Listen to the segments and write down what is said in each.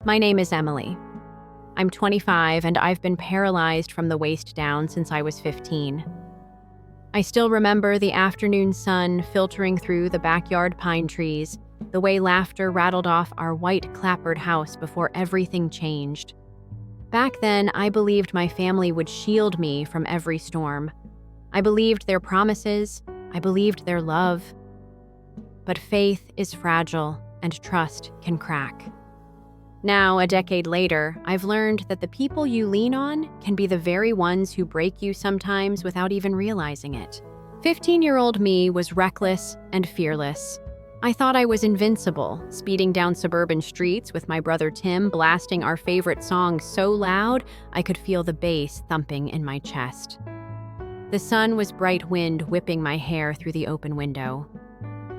My name is Emily. I'm 25 and I've been paralyzed from the waist down since I was 15. I still remember the afternoon sun filtering through the backyard pine trees, the way laughter rattled off our white clapboard house before everything changed. Back then, I believed my family would shield me from every storm. I believed their promises. I believed their love. But faith is fragile and trust can crack. Now, a decade later, I've learned that the people you lean on can be the very ones who break you sometimes without even realizing it. 15-year-old me was reckless and fearless. I thought I was invincible, speeding down suburban streets with my brother Tim blasting our favorite song so loud I could feel the bass thumping in my chest. The sun was bright wind whipping my hair through the open window.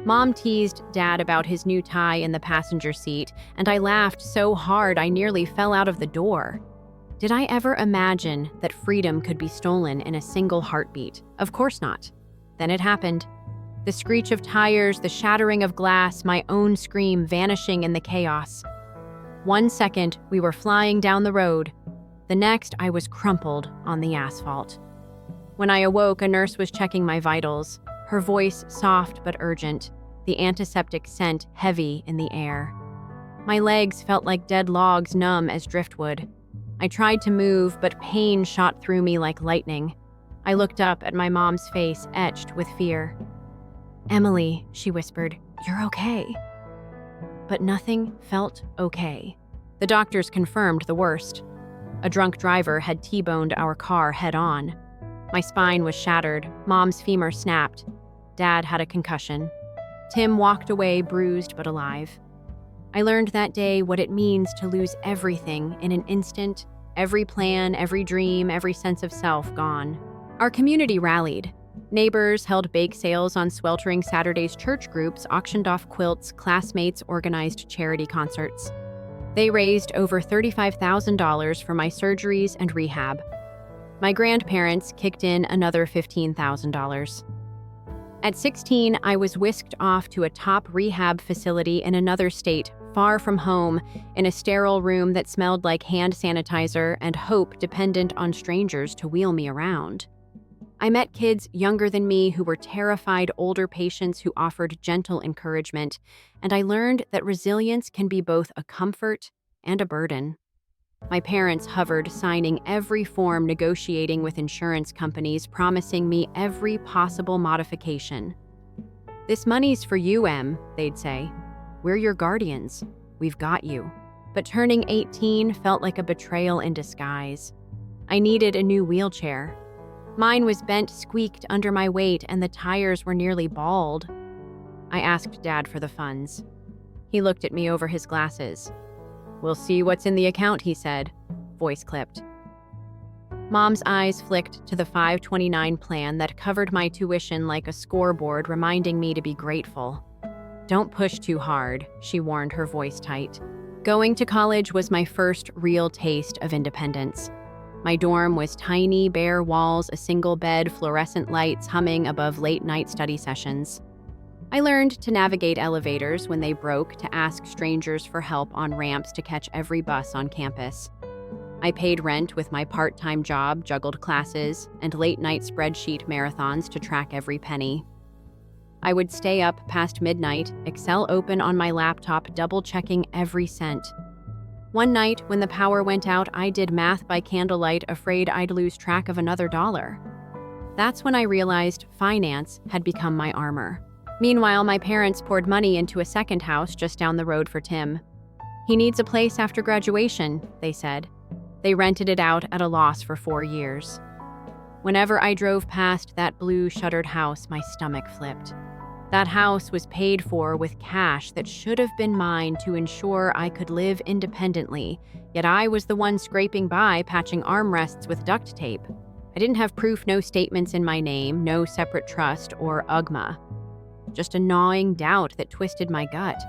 Mom teased Dad about his new tie in the passenger seat, and I laughed so hard I nearly fell out of the door. Did I ever imagine that freedom could be stolen in a single heartbeat? Of course not. Then it happened. The screech of tires, the shattering of glass, my own scream vanishing in the chaos. 1 second, we were flying down the road. The next, I was crumpled on the asphalt. When I awoke, a nurse was checking my vitals, her voice soft but urgent, the antiseptic scent heavy in the air. My legs felt like dead logs, numb as driftwood. I tried to move, but pain shot through me like lightning. I looked up at my mom's face, etched with fear. "Emily," she whispered, "you're okay." But nothing felt okay. The doctors confirmed the worst. A drunk driver had T-boned our car head-on. My spine was shattered, Mom's femur snapped. Dad had a concussion. Tim walked away bruised but alive. I learned that day what it means to lose everything in an instant, every plan, every dream, every sense of self gone. Our community rallied. Neighbors held bake sales on sweltering Saturdays, church groups auctioned off quilts, classmates organized charity concerts. They raised over $35,000 for my surgeries and rehab. My grandparents kicked in another $15,000. At 16, I was whisked off to a top rehab facility in another state, far from home, in a sterile room that smelled like hand sanitizer and hope dependent on strangers to wheel me around. I met kids younger than me who were terrified older patients who offered gentle encouragement, and I learned that resilience can be both a comfort and a burden. My parents hovered, signing every form, negotiating with insurance companies, promising me every possible modification. "This money's for you, Em," they'd say. "We're your guardians. We've got you." But turning 18 felt like a betrayal in disguise. I needed a new wheelchair. Mine was bent, squeaked under my weight, and the tires were nearly bald. I asked Dad for the funds. He looked at me over his glasses. "We'll see what's in the account," he said, voice clipped. Mom's eyes flicked to the 529 plan that covered my tuition like a scoreboard, reminding me to be grateful. "Don't push too hard," she warned, her voice tight. Going to college was my first real taste of independence. My dorm was tiny, bare walls, a single bed, fluorescent lights humming above late-night study sessions. I learned to navigate elevators when they broke, to ask strangers for help on ramps, to catch every bus on campus. I paid rent with my part-time job, juggled classes, and late-night spreadsheet marathons to track every penny. I would stay up past midnight, Excel open on my laptop, double-checking every cent. One night, when the power went out, I did math by candlelight, afraid I'd lose track of another dollar. That's when I realized finance had become my armor. Meanwhile, my parents poured money into a second house just down the road for Tim. "He needs a place after graduation," they said. They rented it out at a loss for 4 years. Whenever I drove past that blue shuttered house, my stomach flipped. That house was paid for with cash that should have been mine to ensure I could live independently, yet I was the one scraping by, patching armrests with duct tape. I didn't have proof, no statements in my name, no separate trust or UGMA. Just a gnawing doubt that twisted my gut.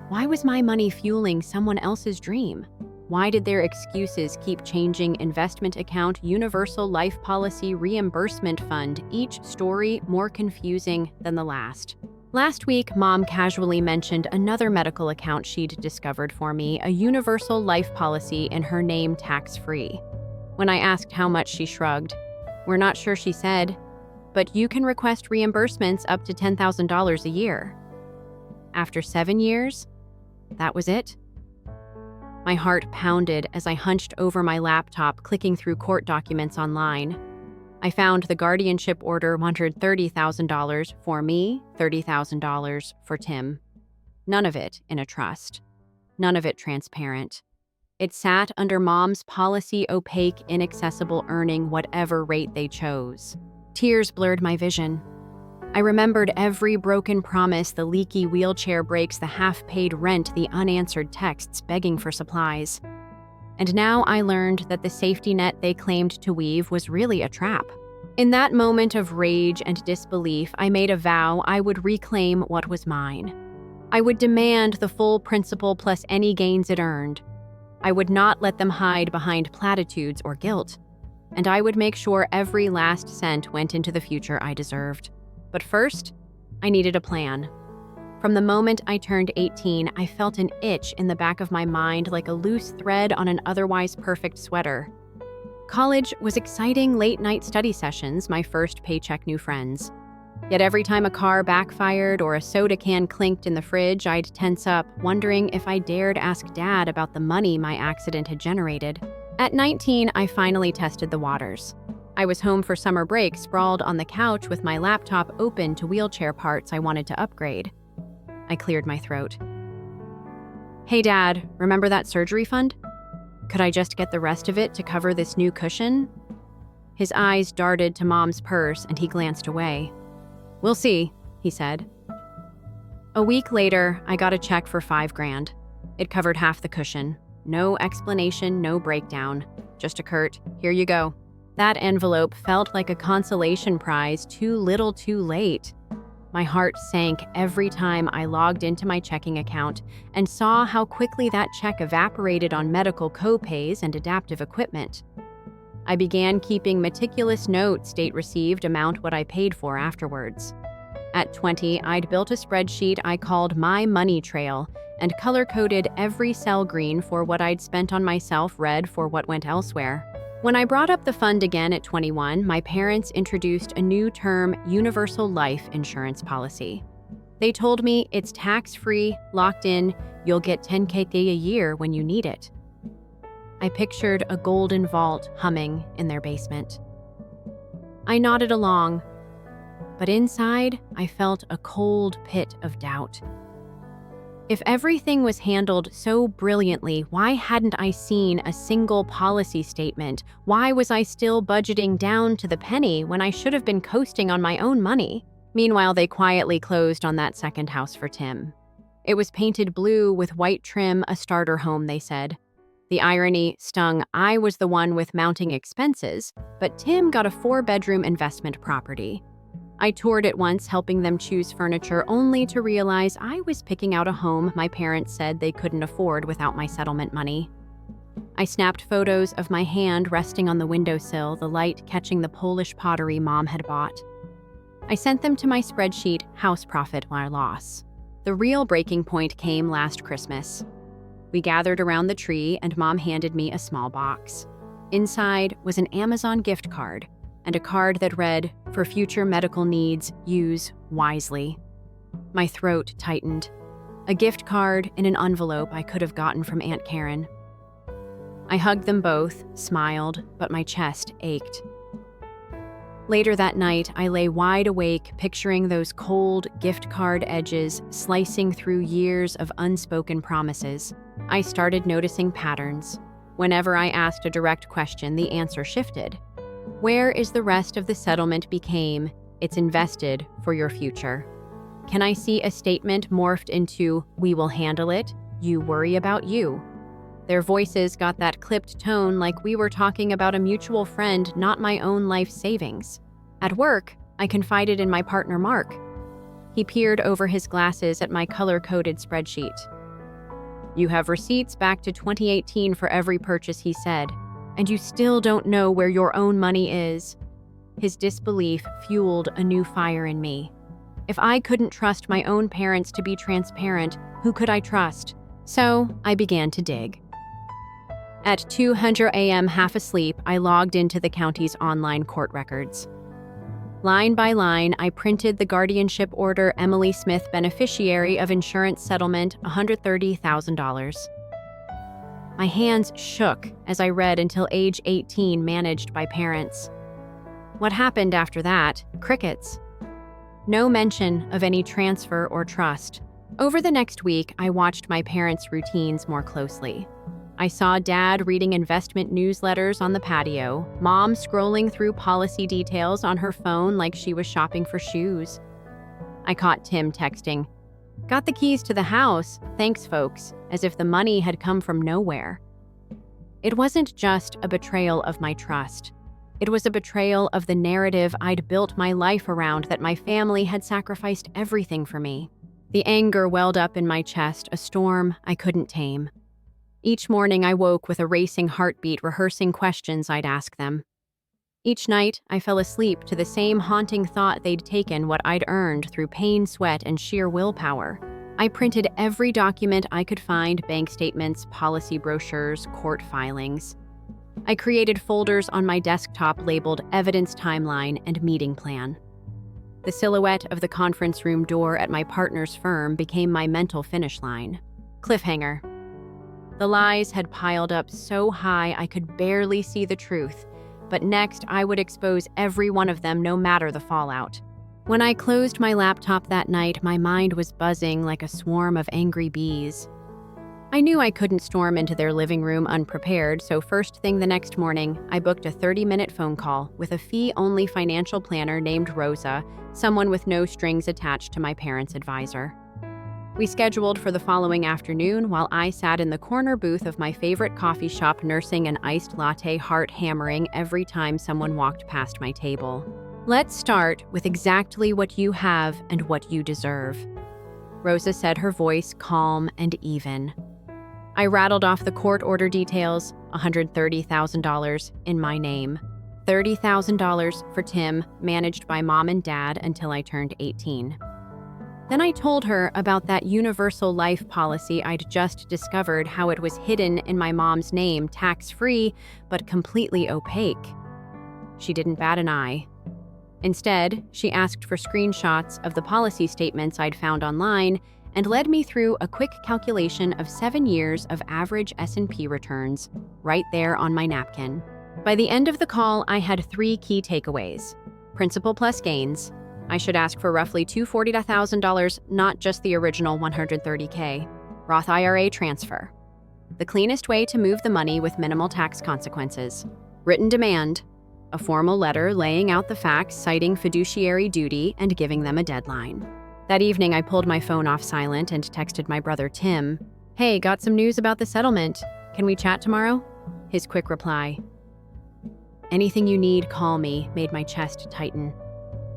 Why was my money fueling someone else's dream? Why did their excuses keep changing? Investment account, universal life policy, reimbursement fund, each story more confusing than the last. Last week, Mom casually mentioned another medical account she'd discovered for me, a universal life policy in her name tax-free. When I asked how much, she shrugged. "We're not sure," she said, "but you can request reimbursements up to $10,000 a year." After 7 years, that was it. My heart pounded as I hunched over my laptop, clicking through court documents online. I found the guardianship order wanted $30,000 for me, $30,000 for Tim. None of it in a trust. None of it transparent. It sat under Mom's policy, opaque, inaccessible, earning whatever rate they chose. Tears blurred my vision. I remembered every broken promise, the leaky wheelchair brakes, the half-paid rent, the unanswered texts begging for supplies. And now I learned that the safety net they claimed to weave was really a trap. In that moment of rage and disbelief, I made a vow I would reclaim what was mine. I would demand the full principal plus any gains it earned. I would not let them hide behind platitudes or guilt. And I would make sure every last cent went into the future I deserved. But first, I needed a plan. From the moment I turned 18, I felt an itch in the back of my mind, like a loose thread on an otherwise perfect sweater. College was exciting, late-night study sessions, my first paycheck, new friends. Yet every time a car backfired or a soda can clinked in the fridge, I'd tense up, wondering if I dared ask Dad about the money my accident had generated. At 19, I finally tested the waters. I was home for summer break, sprawled on the couch with my laptop open to wheelchair parts I wanted to upgrade. I cleared my throat. "Hey, Dad, remember that surgery fund? Could I just get the rest of it to cover this new cushion?" His eyes darted to Mom's purse and he glanced away. "We'll see," he said. A week later, I got a check for $5,000. It covered half the cushion. No explanation, no breakdown. Just a curt, "Here you go." That envelope felt like a consolation prize, too little too late. My heart sank every time I logged into my checking account and saw how quickly that check evaporated on medical co-pays and adaptive equipment. I began keeping meticulous notes, date received, amount, what I paid for afterwards. At 20, I'd built a spreadsheet I called My Money Trail and color-coded every cell green for what I'd spent on myself, red for what went elsewhere. When I brought up the fund again at 21, my parents introduced a new term, universal life insurance policy. They told me it's tax-free, locked in, you'll get $10K a year when you need it. I pictured a golden vault humming in their basement. I nodded along, but inside I felt a cold pit of doubt. If everything was handled so brilliantly, why hadn't I seen a single policy statement? Why was I still budgeting down to the penny when I should have been coasting on my own money? Meanwhile, they quietly closed on that second house for Tim. It was painted blue with white trim, a starter home, they said. The irony stung. I was the one with mounting expenses, but Tim got a 4-bedroom investment property. I toured it once, helping them choose furniture, only to realize I was picking out a home my parents said they couldn't afford without my settlement money. I snapped photos of my hand resting on the windowsill, the light catching the Polish pottery Mom had bought. I sent them to my spreadsheet, house profit or loss. The real breaking point came last Christmas. We gathered around the tree and Mom handed me a small box. Inside was an Amazon gift card, and a card that read, "For future medical needs, use wisely." My throat tightened. A gift card in an envelope I could have gotten from Aunt Karen. I hugged them both, smiled, but my chest ached. Later that night, I lay wide awake, picturing those cold gift card edges slicing through years of unspoken promises. I started noticing patterns. Whenever I asked a direct question, the answer shifted. Where is the rest of the settlement became, it's invested for your future. Can I see a statement morphed into, we will handle it, you worry about you? Their voices got that clipped tone like we were talking about a mutual friend, not my own life savings. At work, I confided in my partner Mark. He peered over his glasses at my color-coded spreadsheet. You have receipts back to 2018 for every purchase, he said. And you still don't know where your own money is. His disbelief fueled a new fire in me. If I couldn't trust my own parents to be transparent, who could I trust? So I began to dig. At 2:00 a.m., half asleep, I logged into the county's online court records. Line by line, I printed the guardianship order, Emily Smith, beneficiary of insurance settlement, $130,000. My hands shook as I read until age 18, managed by parents. What happened after that? Crickets. No mention of any transfer or trust. Over the next week, I watched my parents' routines more closely. I saw Dad reading investment newsletters on the patio, Mom scrolling through policy details on her phone like she was shopping for shoes. I caught Tim texting, "Got the keys to the house, thanks folks," as if the money had come from nowhere. It wasn't just a betrayal of my trust. It was a betrayal of the narrative I'd built my life around, that my family had sacrificed everything for me. The anger welled up in my chest, a storm I couldn't tame. Each morning I woke with a racing heartbeat, rehearsing questions I'd ask them. Each night I fell asleep to the same haunting thought: they'd taken what I'd earned through pain, sweat, and sheer willpower. I printed every document I could find: bank statements, policy brochures, court filings. I created folders on my desktop labeled Evidence Timeline and Meeting Plan. The silhouette of the conference room door at my partner's firm became my mental finish line. Cliffhanger. The lies had piled up so high I could barely see the truth, but next I would expose every one of them, no matter the fallout. When I closed my laptop that night, my mind was buzzing like a swarm of angry bees. I knew I couldn't storm into their living room unprepared, so first thing the next morning, I booked a 30-minute phone call with a fee-only financial planner named Rosa, someone with no strings attached to my parents' advisor. We scheduled for the following afternoon while I sat in the corner booth of my favorite coffee shop, nursing an iced latte, heart hammering every time someone walked past my table. "Let's start with exactly what you have and what you deserve," Rosa said, her voice calm and even. I rattled off the court order details: $130,000 in my name, $30,000 for Tim, managed by Mom and Dad until I turned 18. Then I told her about that universal life policy I'd just discovered, how it was hidden in my mom's name, tax-free, but completely opaque. She didn't bat an eye. Instead, she asked for screenshots of the policy statements I'd found online and led me through a quick calculation of 7 years of average S&P returns, right there on my napkin. By the end of the call, I had 3 key takeaways. Principal plus gains. I should ask for roughly $240,000, not just the original $130K. Roth IRA transfer. The cleanest way to move the money with minimal tax consequences. Written demand. A formal letter laying out the facts, citing fiduciary duty, and giving them a deadline. That evening, I pulled my phone off silent and texted my brother Tim, "Hey, got some news about the settlement. Can we chat tomorrow?" His quick reply, "Anything you need, call me," made my chest tighten.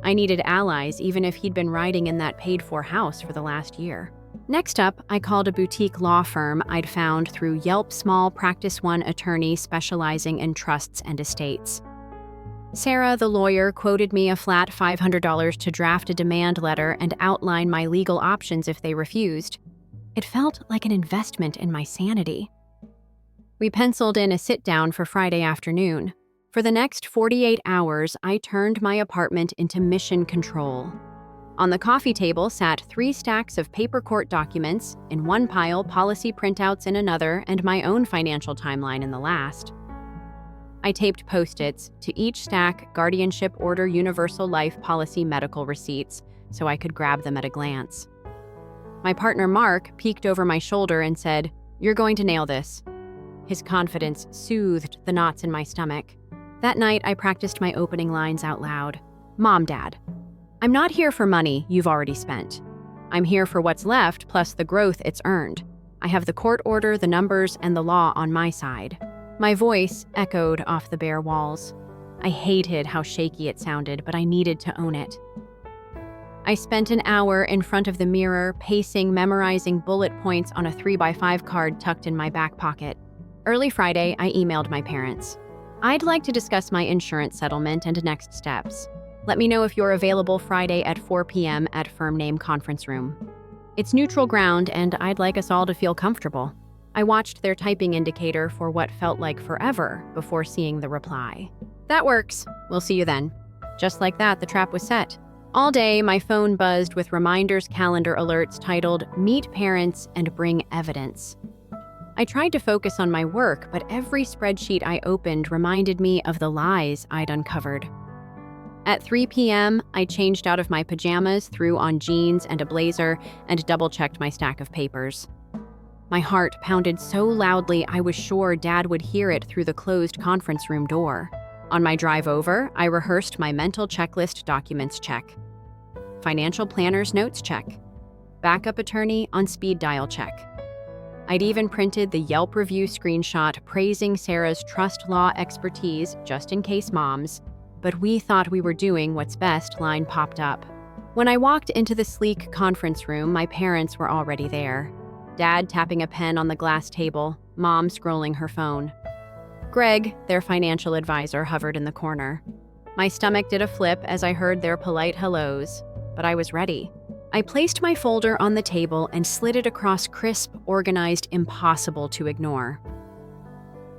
I needed allies, even if he'd been riding in that paid-for house for the last year. Next up, I called a boutique law firm I'd found through Yelp, small practice one attorney specializing in trusts and estates. Sarah, the lawyer, quoted me a flat $500 to draft a demand letter and outline my legal options if they refused. It felt like an investment in my sanity. We penciled in a sit-down for Friday afternoon. For the next 48 hours, I turned my apartment into mission control. On the coffee table sat 3 stacks of paper court documents, in one pile policy printouts in another, and my own financial timeline in the last. I taped Post-its to each stack: guardianship order, universal life policy, medical receipts, so I could grab them at a glance. My partner Mark peeked over my shoulder and said, "You're going to nail this." His confidence soothed the knots in my stomach. That night, I practiced my opening lines out loud. "Mom, Dad, I'm not here for money you've already spent. I'm here for what's left, plus the growth it's earned. I have the court order, the numbers, and the law on my side." My voice echoed off the bare walls. I hated how shaky it sounded, but I needed to own it. I spent an hour in front of the mirror, pacing, memorizing bullet points on a 3x5 card tucked in my back pocket. Early Friday, I emailed my parents. I'd like to discuss my insurance settlement and next steps. Let me know if you're available Friday at 4 p.m. at firm name conference room. It's neutral ground, and I'd like us all to feel comfortable. I watched their typing indicator for what felt like forever before seeing the reply. That works. We'll see you then. Just like that, the trap was set. All day, my phone buzzed with reminders, calendar alerts titled, "Meet Parents and Bring Evidence." I tried to focus on my work, but every spreadsheet I opened reminded me of the lies I'd uncovered. At 3 p.m., I changed out of my pajamas, threw on jeans and a blazer, and double-checked my stack of papers. My heart pounded so loudly I was sure Dad would hear it through the closed conference room door. On my drive over, I rehearsed my mental checklist documents check. Financial planner's notes check. Backup attorney on speed dial check. I'd even printed the Yelp review screenshot praising Sarah's trust law expertise just in case moms. But we thought we were doing what's best line popped up. When I walked into the sleek conference room, my parents were already there. Dad tapping a pen on the glass table, Mom scrolling her phone. Greg, their financial advisor, hovered in the corner. My stomach did a flip as I heard their polite hellos, but I was ready. I placed my folder on the table and slid it across crisp, organized, impossible to ignore.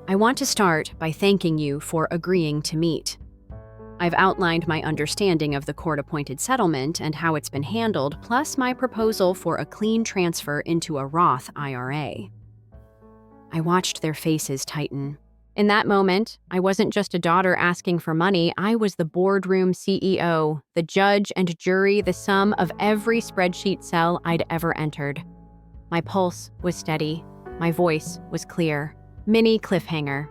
I want to start by thanking you for agreeing to meet. I've outlined my understanding of the court-appointed settlement and how it's been handled, plus my proposal for a clean transfer into a Roth IRA. I watched their faces tighten. In that moment, I wasn't just a daughter asking for money, I was the boardroom CEO, the judge and jury, the sum of every spreadsheet cell I'd ever entered. My pulse was steady, my voice was clear. Mini cliffhanger.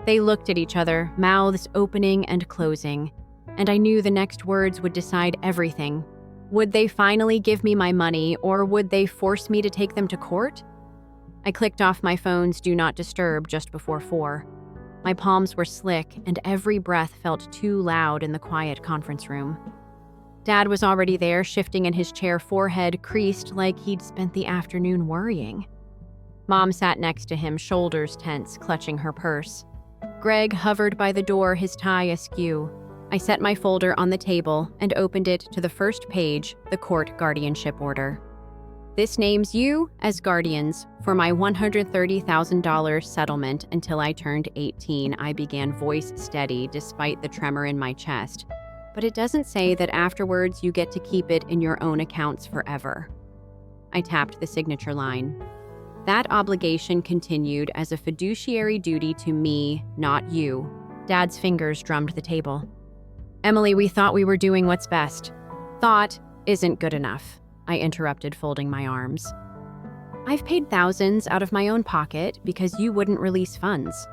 They looked at each other, mouths opening and closing, and I knew the next words would decide everything. Would they finally give me my money, or would they force me to take them to court? I clicked off my phone's Do Not Disturb just before 4. My palms were slick, and every breath felt too loud in the quiet conference room. Dad was already there, shifting in his chair, forehead creased like he'd spent the afternoon worrying. Mom sat next to him, shoulders tense, clutching her purse. Greg hovered by the door, his tie askew. I set my folder on the table and opened it to the first page, the court guardianship order. This names you as guardians for my $130,000 settlement until I turned 18, I began, voice steady despite the tremor in my chest. But it doesn't say that afterwards you get to keep it in your own accounts forever. I tapped the signature line. That obligation continued as a fiduciary duty to me, not you. Dad's fingers drummed the table. Emily, we thought we were doing what's best. Thought isn't good enough, I interrupted, folding my arms. I've paid thousands out of my own pocket because you wouldn't release funds.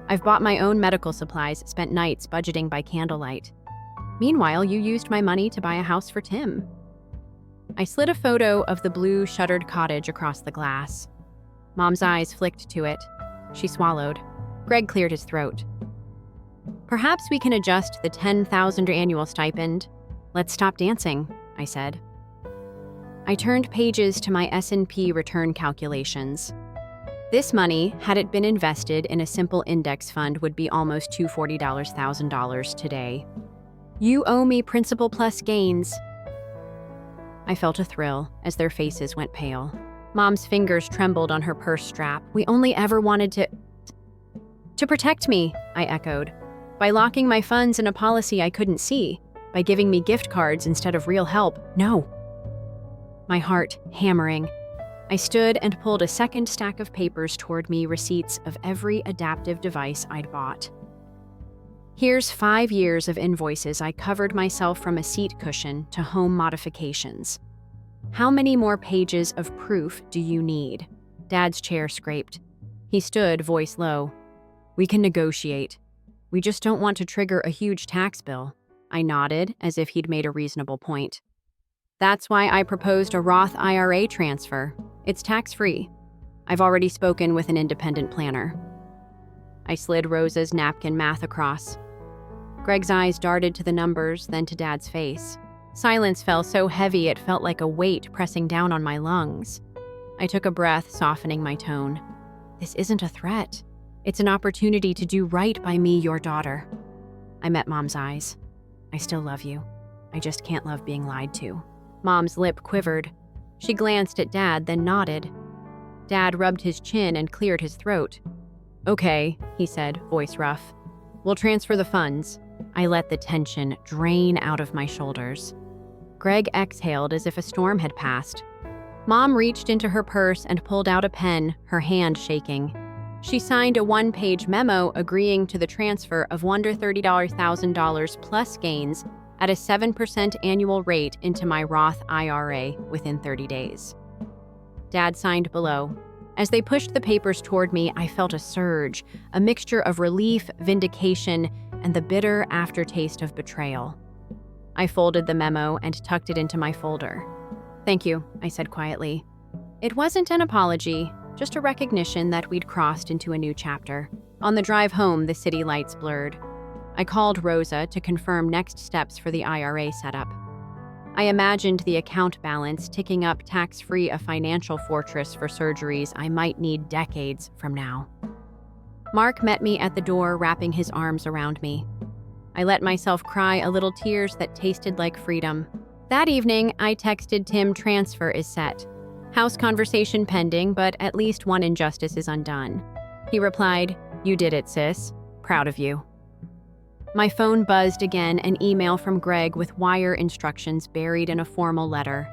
I've bought my own medical supplies, spent nights budgeting by candlelight. Meanwhile, you used my money to buy a house for Tim. I slid a photo of the blue shuttered cottage across the glass. Mom's eyes flicked to it. She swallowed. Greg cleared his throat. Perhaps we can adjust the $10,000 annual stipend. Let's stop dancing, I said. I turned pages to my S&P return calculations. This money, had it been invested in a simple index fund, would be almost $240,000 today. You owe me principal plus gains. I felt a thrill as their faces went pale. Mom's fingers trembled on her purse strap. We only ever wanted to protect me, I echoed. By locking my funds in a policy I couldn't see. By giving me gift cards instead of real help. No. My heart hammering. I stood and pulled a second stack of papers toward me, receipts of every adaptive device I'd bought. Here's 5 years of invoices I covered myself from a seat cushion to home modifications. How many more pages of proof do you need? Dad's chair scraped. He stood, voice low. We can negotiate. We just don't want to trigger a huge tax bill. I nodded, as if he'd made a reasonable point. That's why I proposed a Roth IRA transfer. It's tax-free. I've already spoken with an independent planner. I slid Rosa's napkin math across. Greg's eyes darted to the numbers, then to Dad's face. Silence fell so heavy it felt like a weight pressing down on my lungs. I took a breath, softening my tone. This isn't a threat. It's an opportunity to do right by me, your daughter. I met Mom's eyes. I still love you. I just can't love being lied to." Mom's lip quivered. She glanced at Dad, then nodded. Dad rubbed his chin and cleared his throat. "Okay," he said, voice rough. "We'll transfer the funds." I let the tension drain out of my shoulders. Greg exhaled as if a storm had passed. Mom reached into her purse and pulled out a pen, her hand shaking. She signed a one-page memo agreeing to the transfer of $130,000 plus gains at a 7% annual rate into my Roth IRA within 30 days. Dad signed below. As they pushed the papers toward me, I felt a surge, a mixture of relief, vindication, and the bitter aftertaste of betrayal. I folded the memo and tucked it into my folder. "Thank you," I said quietly. It wasn't an apology, just a recognition that we'd crossed into a new chapter. On the drive home, the city lights blurred. I called Rosa to confirm next steps for the IRA setup. I imagined the account balance ticking up tax-free, a financial fortress for surgeries I might need decades from now. Mark met me at the door, wrapping his arms around me. I let myself cry a little tears that tasted like freedom. That evening, I texted Tim, "Transfer is set. House conversation pending, but at least one injustice is undone." He replied, "You did it, sis. Proud of you." My phone buzzed again, an email from Greg with wire instructions buried in a formal letter.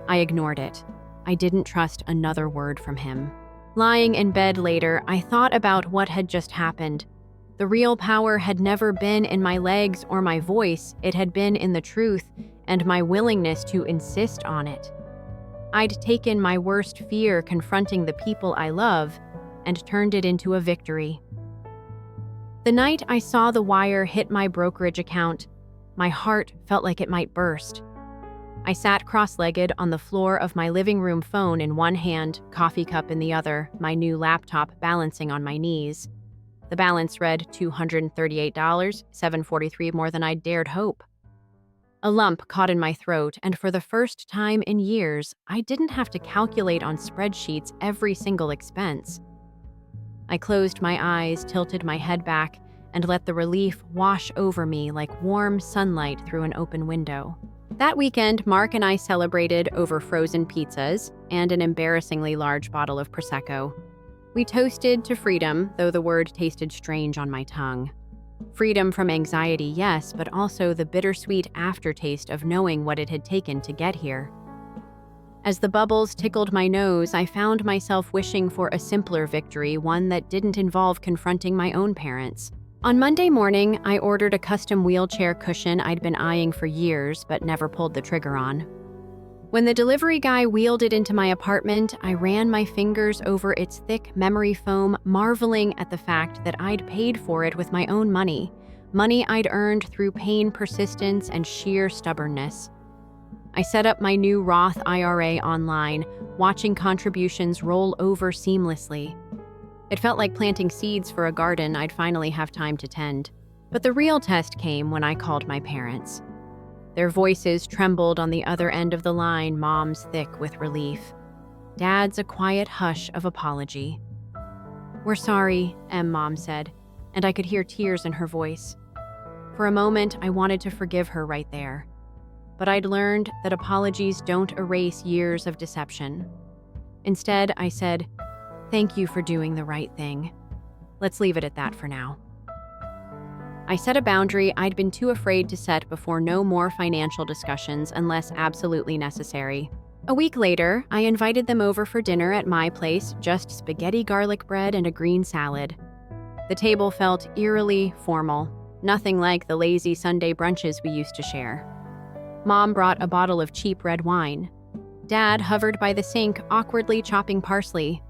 I ignored it. I didn't trust another word from him. Lying in bed later, I thought about what had just happened. The real power had never been in my legs or my voice, it had been in the truth and my willingness to insist on it. I'd taken my worst fear, confronting the people I love, and turned it into a victory. The night I saw the wire hit my brokerage account, my heart felt like it might burst. I sat cross-legged on the floor of my living room, phone in one hand, coffee cup in the other, my new laptop balancing on my knees. The balance read $238, $743 more than I'd dared hope. A lump caught in my throat, and for the first time in years, I didn't have to calculate on spreadsheets every single expense. I closed my eyes, tilted my head back, and let the relief wash over me like warm sunlight through an open window. That weekend, Mark and I celebrated over frozen pizzas and an embarrassingly large bottle of Prosecco. We toasted to freedom, though the word tasted strange on my tongue. Freedom from anxiety, yes, but also the bittersweet aftertaste of knowing what it had taken to get here. As the bubbles tickled my nose, I found myself wishing for a simpler victory, one that didn't involve confronting my own parents. On Monday morning, I ordered a custom wheelchair cushion I'd been eyeing for years but never pulled the trigger on. When the delivery guy wheeled it into my apartment, I ran my fingers over its thick memory foam, marveling at the fact that I'd paid for it with my own money I'd earned through pain, persistence, and sheer stubbornness. I set up my new Roth IRA online, watching contributions roll over seamlessly. It felt like planting seeds for a garden I'd finally have time to tend. But the real test came when I called my parents. Their voices trembled on the other end of the line, Mom's thick with relief. Dad's a quiet hush of apology. "We're sorry," Mom said, and I could hear tears in her voice. For a moment, I wanted to forgive her right there. But I'd learned that apologies don't erase years of deception. Instead, I said, "Thank you for doing the right thing. Let's leave it at that for now." I set a boundary I'd been too afraid to set before: no more financial discussions unless absolutely necessary. A week later, I invited them over for dinner at my place, just spaghetti, garlic bread, and a green salad. The table felt eerily formal, nothing like the lazy Sunday brunches we used to share. Mom brought a bottle of cheap red wine. Dad hovered by the sink, awkwardly chopping parsley.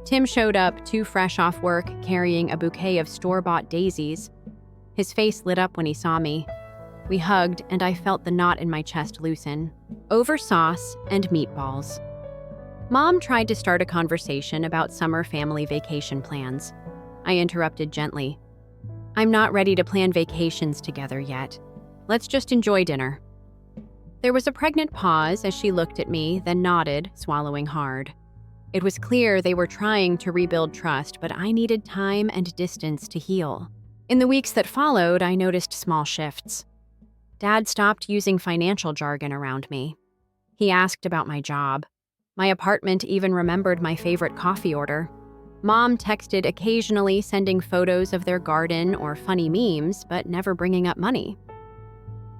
Tim showed up, too fresh off work, carrying a bouquet of store-bought daisies. His face lit up when he saw me. We hugged, and I felt the knot in my chest loosen. Over sauce and meatballs. Mom tried to start a conversation about summer family vacation plans. I interrupted gently. "I'm not ready to plan vacations together yet. Let's just enjoy dinner." There was a pregnant pause as she looked at me, then nodded, swallowing hard. It was clear they were trying to rebuild trust, but I needed time and distance to heal. In the weeks that followed, I noticed small shifts. Dad stopped using financial jargon around me. He asked about my job. My apartment even remembered my favorite coffee order. Mom texted occasionally, sending photos of their garden or funny memes, but never bringing up money.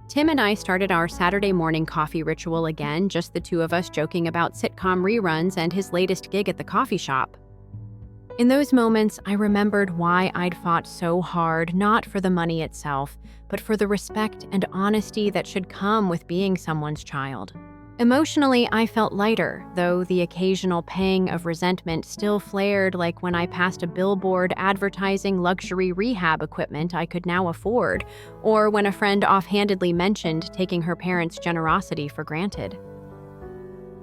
Tim and I started our Saturday morning coffee ritual again, just the two of us joking about sitcom reruns and his latest gig at the coffee shop. In those moments, I remembered why I'd fought so hard, not for the money itself, but for the respect and honesty that should come with being someone's child. Emotionally, I felt lighter, though the occasional pang of resentment still flared, like when I passed a billboard advertising luxury rehab equipment I could now afford, or when a friend offhandedly mentioned taking her parents' generosity for granted.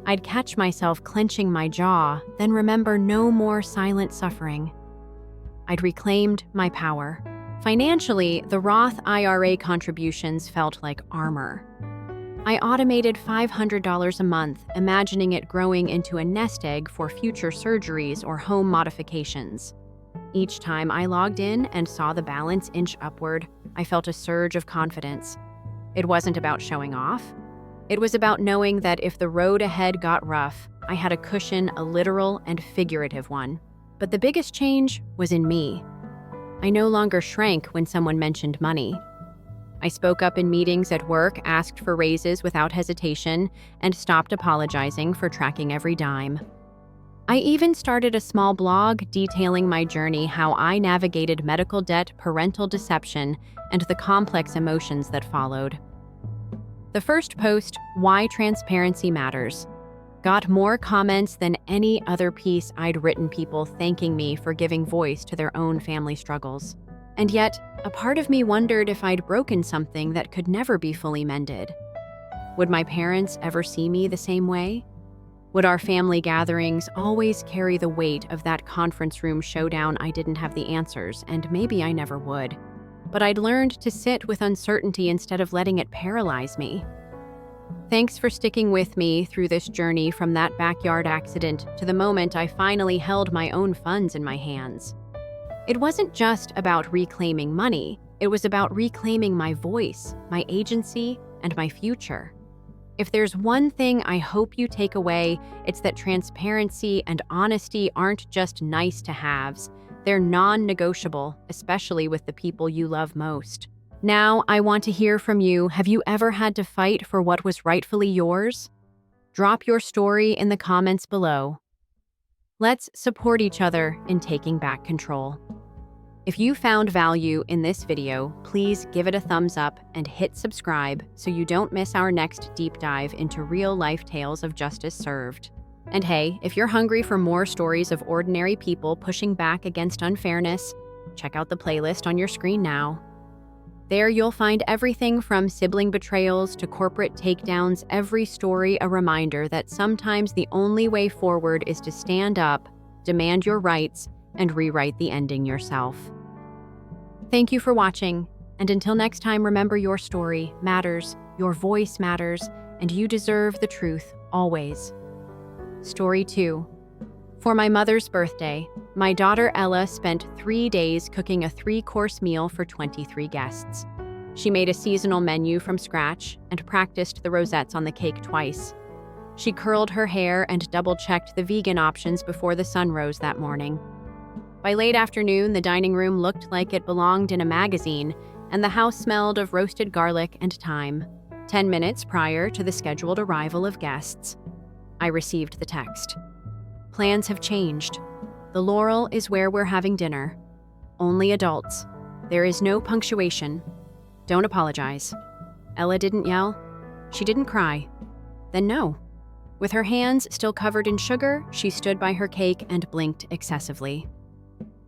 I'd catch myself clenching my jaw, then remember no more silent suffering. I'd reclaimed my power. Financially, the Roth IRA contributions felt like armor. I automated $500 a month, imagining it growing into a nest egg for future surgeries or home modifications. Each time I logged in and saw the balance inch upward, I felt a surge of confidence. It wasn't about showing off. It was about knowing that if the road ahead got rough, I had a cushion, a literal and figurative one. But the biggest change was in me. I no longer shrank when someone mentioned money. I spoke up in meetings at work, asked for raises without hesitation, and stopped apologizing for tracking every dime. I even started a small blog detailing my journey, how I navigated medical debt, parental deception, and the complex emotions that followed. The first post, Why Transparency Matters, got more comments than any other piece I'd written, people thanking me for giving voice to their own family struggles. And yet, a part of me wondered if I'd broken something that could never be fully mended. Would my parents ever see me the same way? Would our family gatherings always carry the weight of that conference room showdown? I didn't have the answers, and maybe I never would. But I'd learned to sit with uncertainty instead of letting it paralyze me. Thanks for sticking with me through this journey, from that backyard accident to the moment I finally held my own funds in my hands. It wasn't just about reclaiming money, it was about reclaiming my voice, my agency, and my future. If there's one thing I hope you take away, it's that transparency and honesty aren't just nice to haves. They're non-negotiable, especially with the people you love most. Now, I want to hear from you. Have you ever had to fight for what was rightfully yours? Drop your story in the comments below. Let's support each other in taking back control. If you found value in this video, please give it a thumbs up and hit subscribe so you don't miss our next deep dive into real-life tales of justice served. And hey, if you're hungry for more stories of ordinary people pushing back against unfairness, check out the playlist on your screen now. There you'll find everything from sibling betrayals to corporate takedowns, every story a reminder that sometimes the only way forward is to stand up, demand your rights, and rewrite the ending yourself. Thank you for watching, and until next time, remember your story matters, your voice matters, and you deserve the truth always. Story 2. For my mother's birthday, my daughter Ella spent 3 days cooking a 3-course meal for 23 guests. She made a seasonal menu from scratch and practiced the rosettes on the cake twice. She curled her hair and double-checked the vegan options before the sun rose that morning. By late afternoon, the dining room looked like it belonged in a magazine, and the house smelled of roasted garlic and thyme. 10 minutes prior to the scheduled arrival of guests, I received the text. Plans have changed. The Laurel is where we're having dinner. Only adults. There is no punctuation. Don't apologize. Ella didn't yell. She didn't cry. Then no. With her hands still covered in sugar, she stood by her cake and blinked excessively.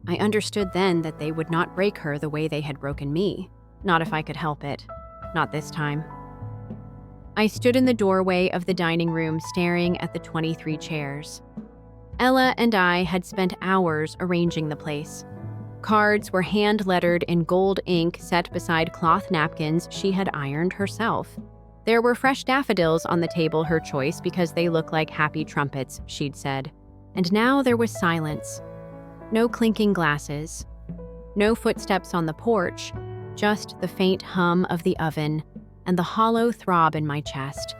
I understood then that they would not break her the way they had broken me. Not if I could help it. Not this time. I stood in the doorway of the dining room staring at the 23 chairs. Ella and I had spent hours arranging the place. Cards were hand-lettered in gold ink set beside cloth napkins she had ironed herself. There were fresh daffodils on the table, her choice because they look like happy trumpets, she'd said. And now there was silence. No clinking glasses. No footsteps on the porch, just the faint hum of the oven and the hollow throb in my chest.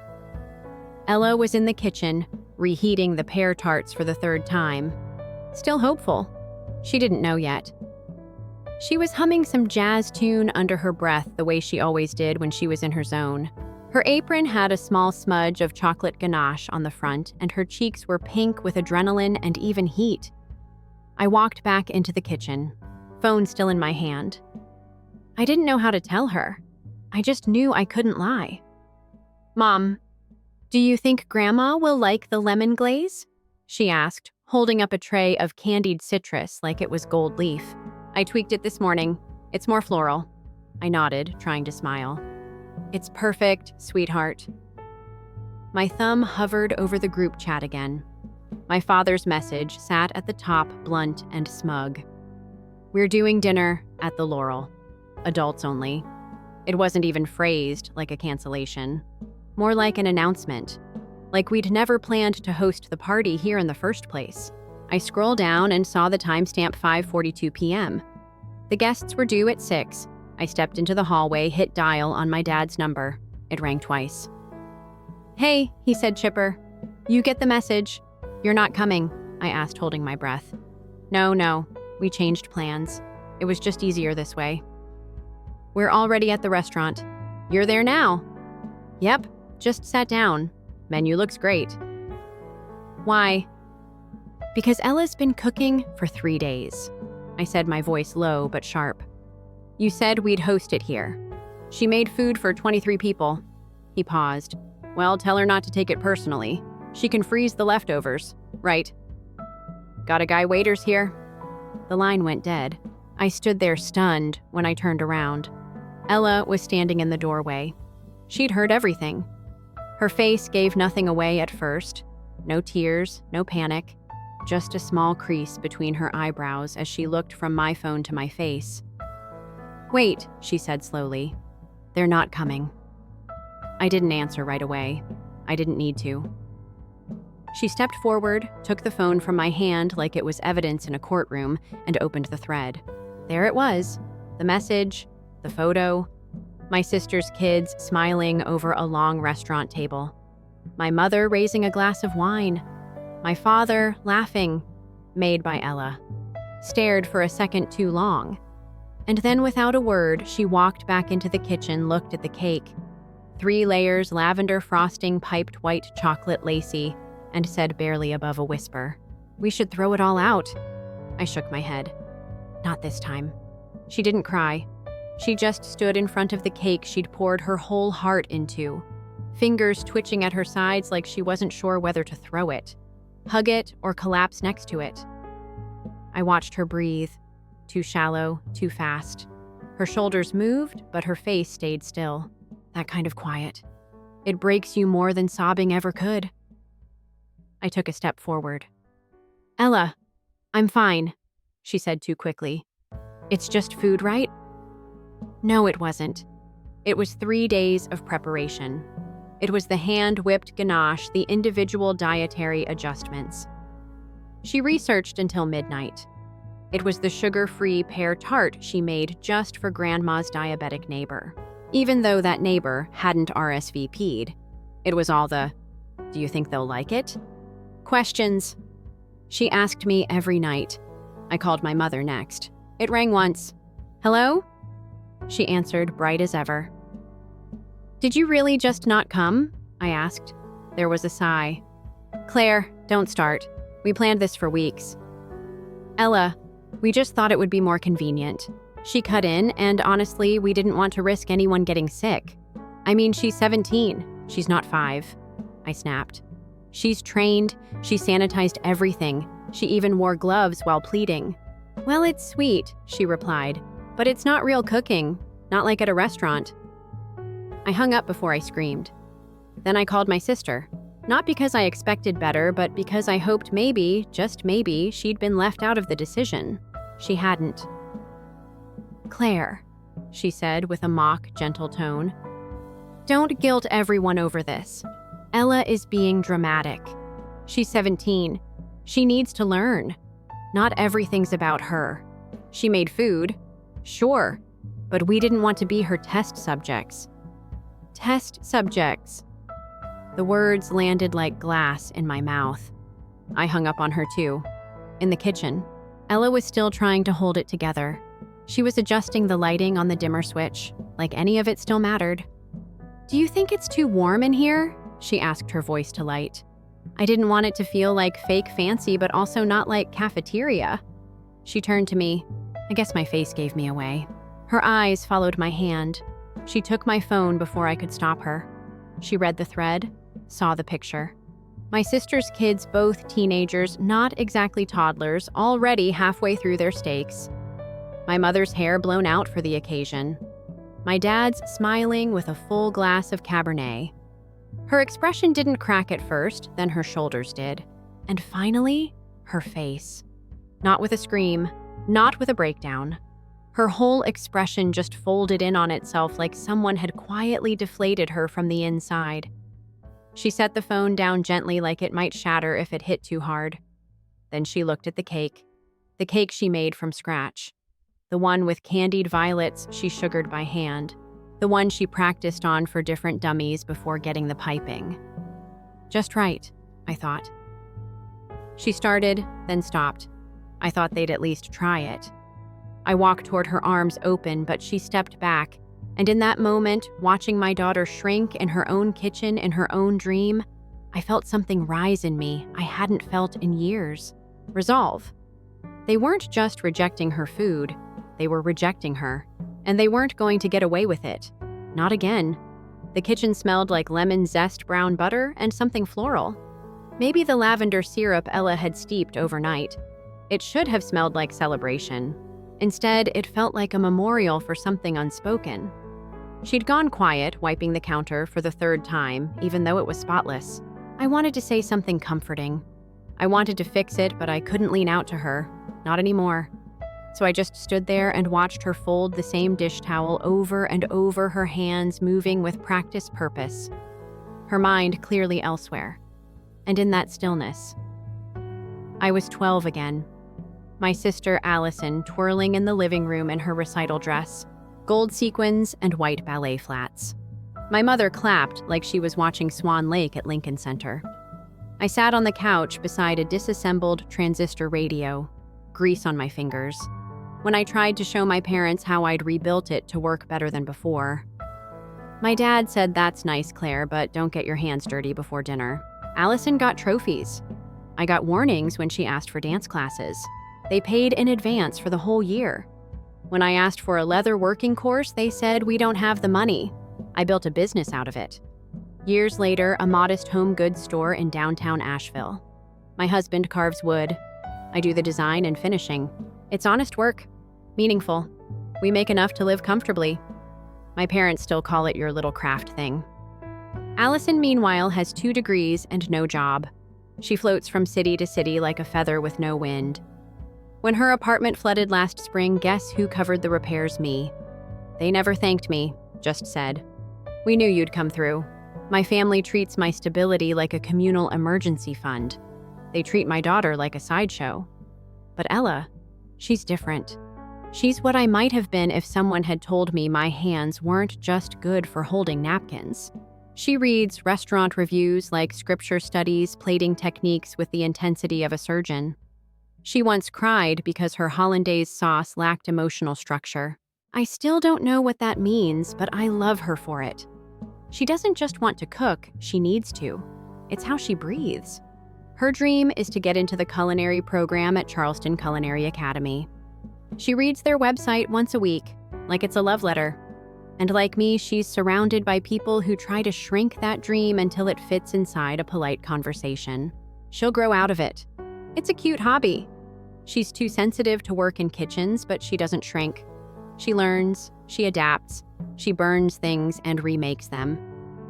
Ella was in the kitchen, reheating the pear tarts for the third time. Still hopeful. She didn't know yet. She was humming some jazz tune under her breath the way she always did when she was in her zone. Her apron had a small smudge of chocolate ganache on the front, and her cheeks were pink with adrenaline and even heat. I walked back into the kitchen, phone still in my hand. I didn't know how to tell her. I just knew I couldn't lie. "Mom, do you think Grandma will like the lemon glaze?" she asked, holding up a tray of candied citrus like it was gold leaf. "I tweaked it this morning. It's more floral." I nodded, trying to smile. "It's perfect, sweetheart." My thumb hovered over the group chat again. My father's message sat at the top, blunt and smug. "We're doing dinner at the Laurel. Adults only." It wasn't even phrased like a cancellation. More like an announcement. Like we'd never planned to host the party here in the first place. I scrolled down and saw the timestamp 5:42 p.m. The guests were due at 6. I stepped into the hallway, hit dial on my dad's number. It rang twice. "Hey," he said chipper. "You get the message." "You're not coming?" I asked, holding my breath. No. We changed plans. It was just easier this way." "We're already at the restaurant." "You're there now?" "Yep, just sat down. Menu looks great." "Why?" "Because Ella's been cooking for 3 days." I said, my voice low but sharp. "You said we'd host it here. She made food for 23 people." He paused. "Well, tell her not to take it personally. She can freeze the leftovers, right?" "Got a guy waiters here?" The line went dead. I stood there stunned when I turned around. Ella was standing in the doorway. She'd heard everything. Her face gave nothing away at first. No tears, no panic. Just a small crease between her eyebrows as she looked from my phone to my face. "Wait," she said slowly. "They're not coming." I didn't answer right away. I didn't need to. She stepped forward, took the phone from my hand like it was evidence in a courtroom, and opened the thread. There it was. The message, the photo, my sister's kids smiling over a long restaurant table, my mother raising a glass of wine, my father laughing, made by Ella. Stared for a second too long. And then without a word, she walked back into the kitchen, looked at the cake. 3 layers, lavender frosting, piped white chocolate lacy, and said barely above a whisper, "We should throw it all out." I shook my head. Not this time. She didn't cry. She just stood in front of the cake she'd poured her whole heart into, fingers twitching at her sides like she wasn't sure whether to throw it, hug it, or collapse next to it. I watched her breathe, too shallow, too fast. Her shoulders moved, but her face stayed still. That kind of quiet. It breaks you more than sobbing ever could. I took a step forward. "Ella, I'm fine," she said too quickly. "It's just food, right?" No, it wasn't. It was 3 days of preparation. It was the hand-whipped ganache, the individual dietary adjustments. She researched until midnight. It was the sugar-free pear tart she made just for Grandma's diabetic neighbor. Even though that neighbor hadn't RSVP'd, it was all the, "Do you think they'll like it?" questions. She asked me every night. I called my mother next. It rang once. "Hello?" She answered, bright as ever. "Did you really just not come?" I asked. There was a sigh. "Claire, don't start. We planned this for weeks." "Ella, we just thought it would be more convenient." She cut in, and honestly, we didn't want to risk anyone getting sick. I mean, she's 17. She's not 5. I snapped. She's trained. She sanitized everything. She even wore gloves while pleading. "Well, it's sweet," she replied, "but it's not real cooking. Not like at a restaurant." I hung up before I screamed. Then I called my sister. Not because I expected better, but because I hoped maybe, just maybe, she'd been left out of the decision. She hadn't. "Claire," she said with a mock, gentle tone, "don't guilt everyone over this. Ella is being dramatic. She's 17. She needs to learn. Not everything's about her. She made food, sure, but we didn't want to be her test subjects. Test subjects. The words landed like glass in my mouth. I hung up on her too. In the kitchen, Ella was still trying to hold it together. She was adjusting the lighting on the dimmer switch, like any of it still mattered. "Do you think it's too warm in here?" she asked, her voice to light. I didn't want it to feel like fake fancy, but also not like cafeteria. She turned to me. I guess my face gave me away. Her eyes followed my hand. She took my phone before I could stop her. She read the thread, saw the picture. My sister's kids, both teenagers, not exactly toddlers, already halfway through their steaks. My mother's hair blown out for the occasion. My dad's smiling with a full glass of Cabernet. Her expression didn't crack at first, then her shoulders did. And finally, her face. Not with a scream, not with a breakdown. Her whole expression just folded in on itself like someone had quietly deflated her from the inside. She set the phone down gently like it might shatter if it hit too hard. Then she looked at the cake she made from scratch. The one with candied violets she sugared by hand. The one she practiced on for different dummies before getting the piping. Just right, I thought. She started, then stopped. I thought they'd at least try it. I walked toward her, arms open, but she stepped back, and in that moment, watching my daughter shrink in her own kitchen in her own dream, I felt something rise in me I hadn't felt in years. Resolve. They weren't just rejecting her food, they were rejecting her. And they weren't going to get away with it. Not again. The kitchen smelled like lemon zest, brown butter, and something floral. Maybe the lavender syrup Ella had steeped overnight. It should have smelled like celebration. Instead, it felt like a memorial for something unspoken. She'd gone quiet, wiping the counter for the third time, even though it was spotless. I wanted to say something comforting. I wanted to fix it, but I couldn't lean out to her. Not anymore. So I just stood there and watched her fold the same dish towel over and over, her hands moving with practiced purpose. Her mind clearly elsewhere. And in that stillness, I was 12 again. My sister Allison twirling in the living room in her recital dress, gold sequins and white ballet flats. My mother clapped like she was watching Swan Lake at Lincoln Center. I sat on the couch beside a disassembled transistor radio, grease on my fingers. When I tried to show my parents how I'd rebuilt it to work better than before. My dad said, "That's nice, Claire, but don't get your hands dirty before dinner." Allison got trophies. I got warnings when she asked for dance classes. They paid in advance for the whole year. When I asked for a leather working course, they said, "We don't have the money." I built a business out of it. Years later, a modest home goods store in downtown Asheville. My husband carves wood. I do the design and finishing. It's honest work, meaningful. We make enough to live comfortably. My parents still call it your little craft thing. Allison, meanwhile, has 2 degrees and no job. She floats from city to city like a feather with no wind. When her apartment flooded last spring, guess who covered the repairs? Me. They never thanked me, just said, "We knew you'd come through." My family treats my stability like a communal emergency fund. They treat my daughter like a sideshow. But Ella, she's different. She's what I might have been if someone had told me my hands weren't just good for holding napkins. She reads restaurant reviews like scripture studies, plating techniques with the intensity of a surgeon. She once cried because her hollandaise sauce lacked emotional structure. I still don't know what that means, but I love her for it. She doesn't just want to cook, she needs to. It's how she breathes. Her dream is to get into the culinary program at Charleston Culinary Academy. She reads their website once a week, like it's a love letter. And like me, she's surrounded by people who try to shrink that dream until it fits inside a polite conversation. She'll grow out of it. It's a cute hobby. She's too sensitive to work in kitchens, but she doesn't shrink. She learns, she adapts, she burns things and remakes them.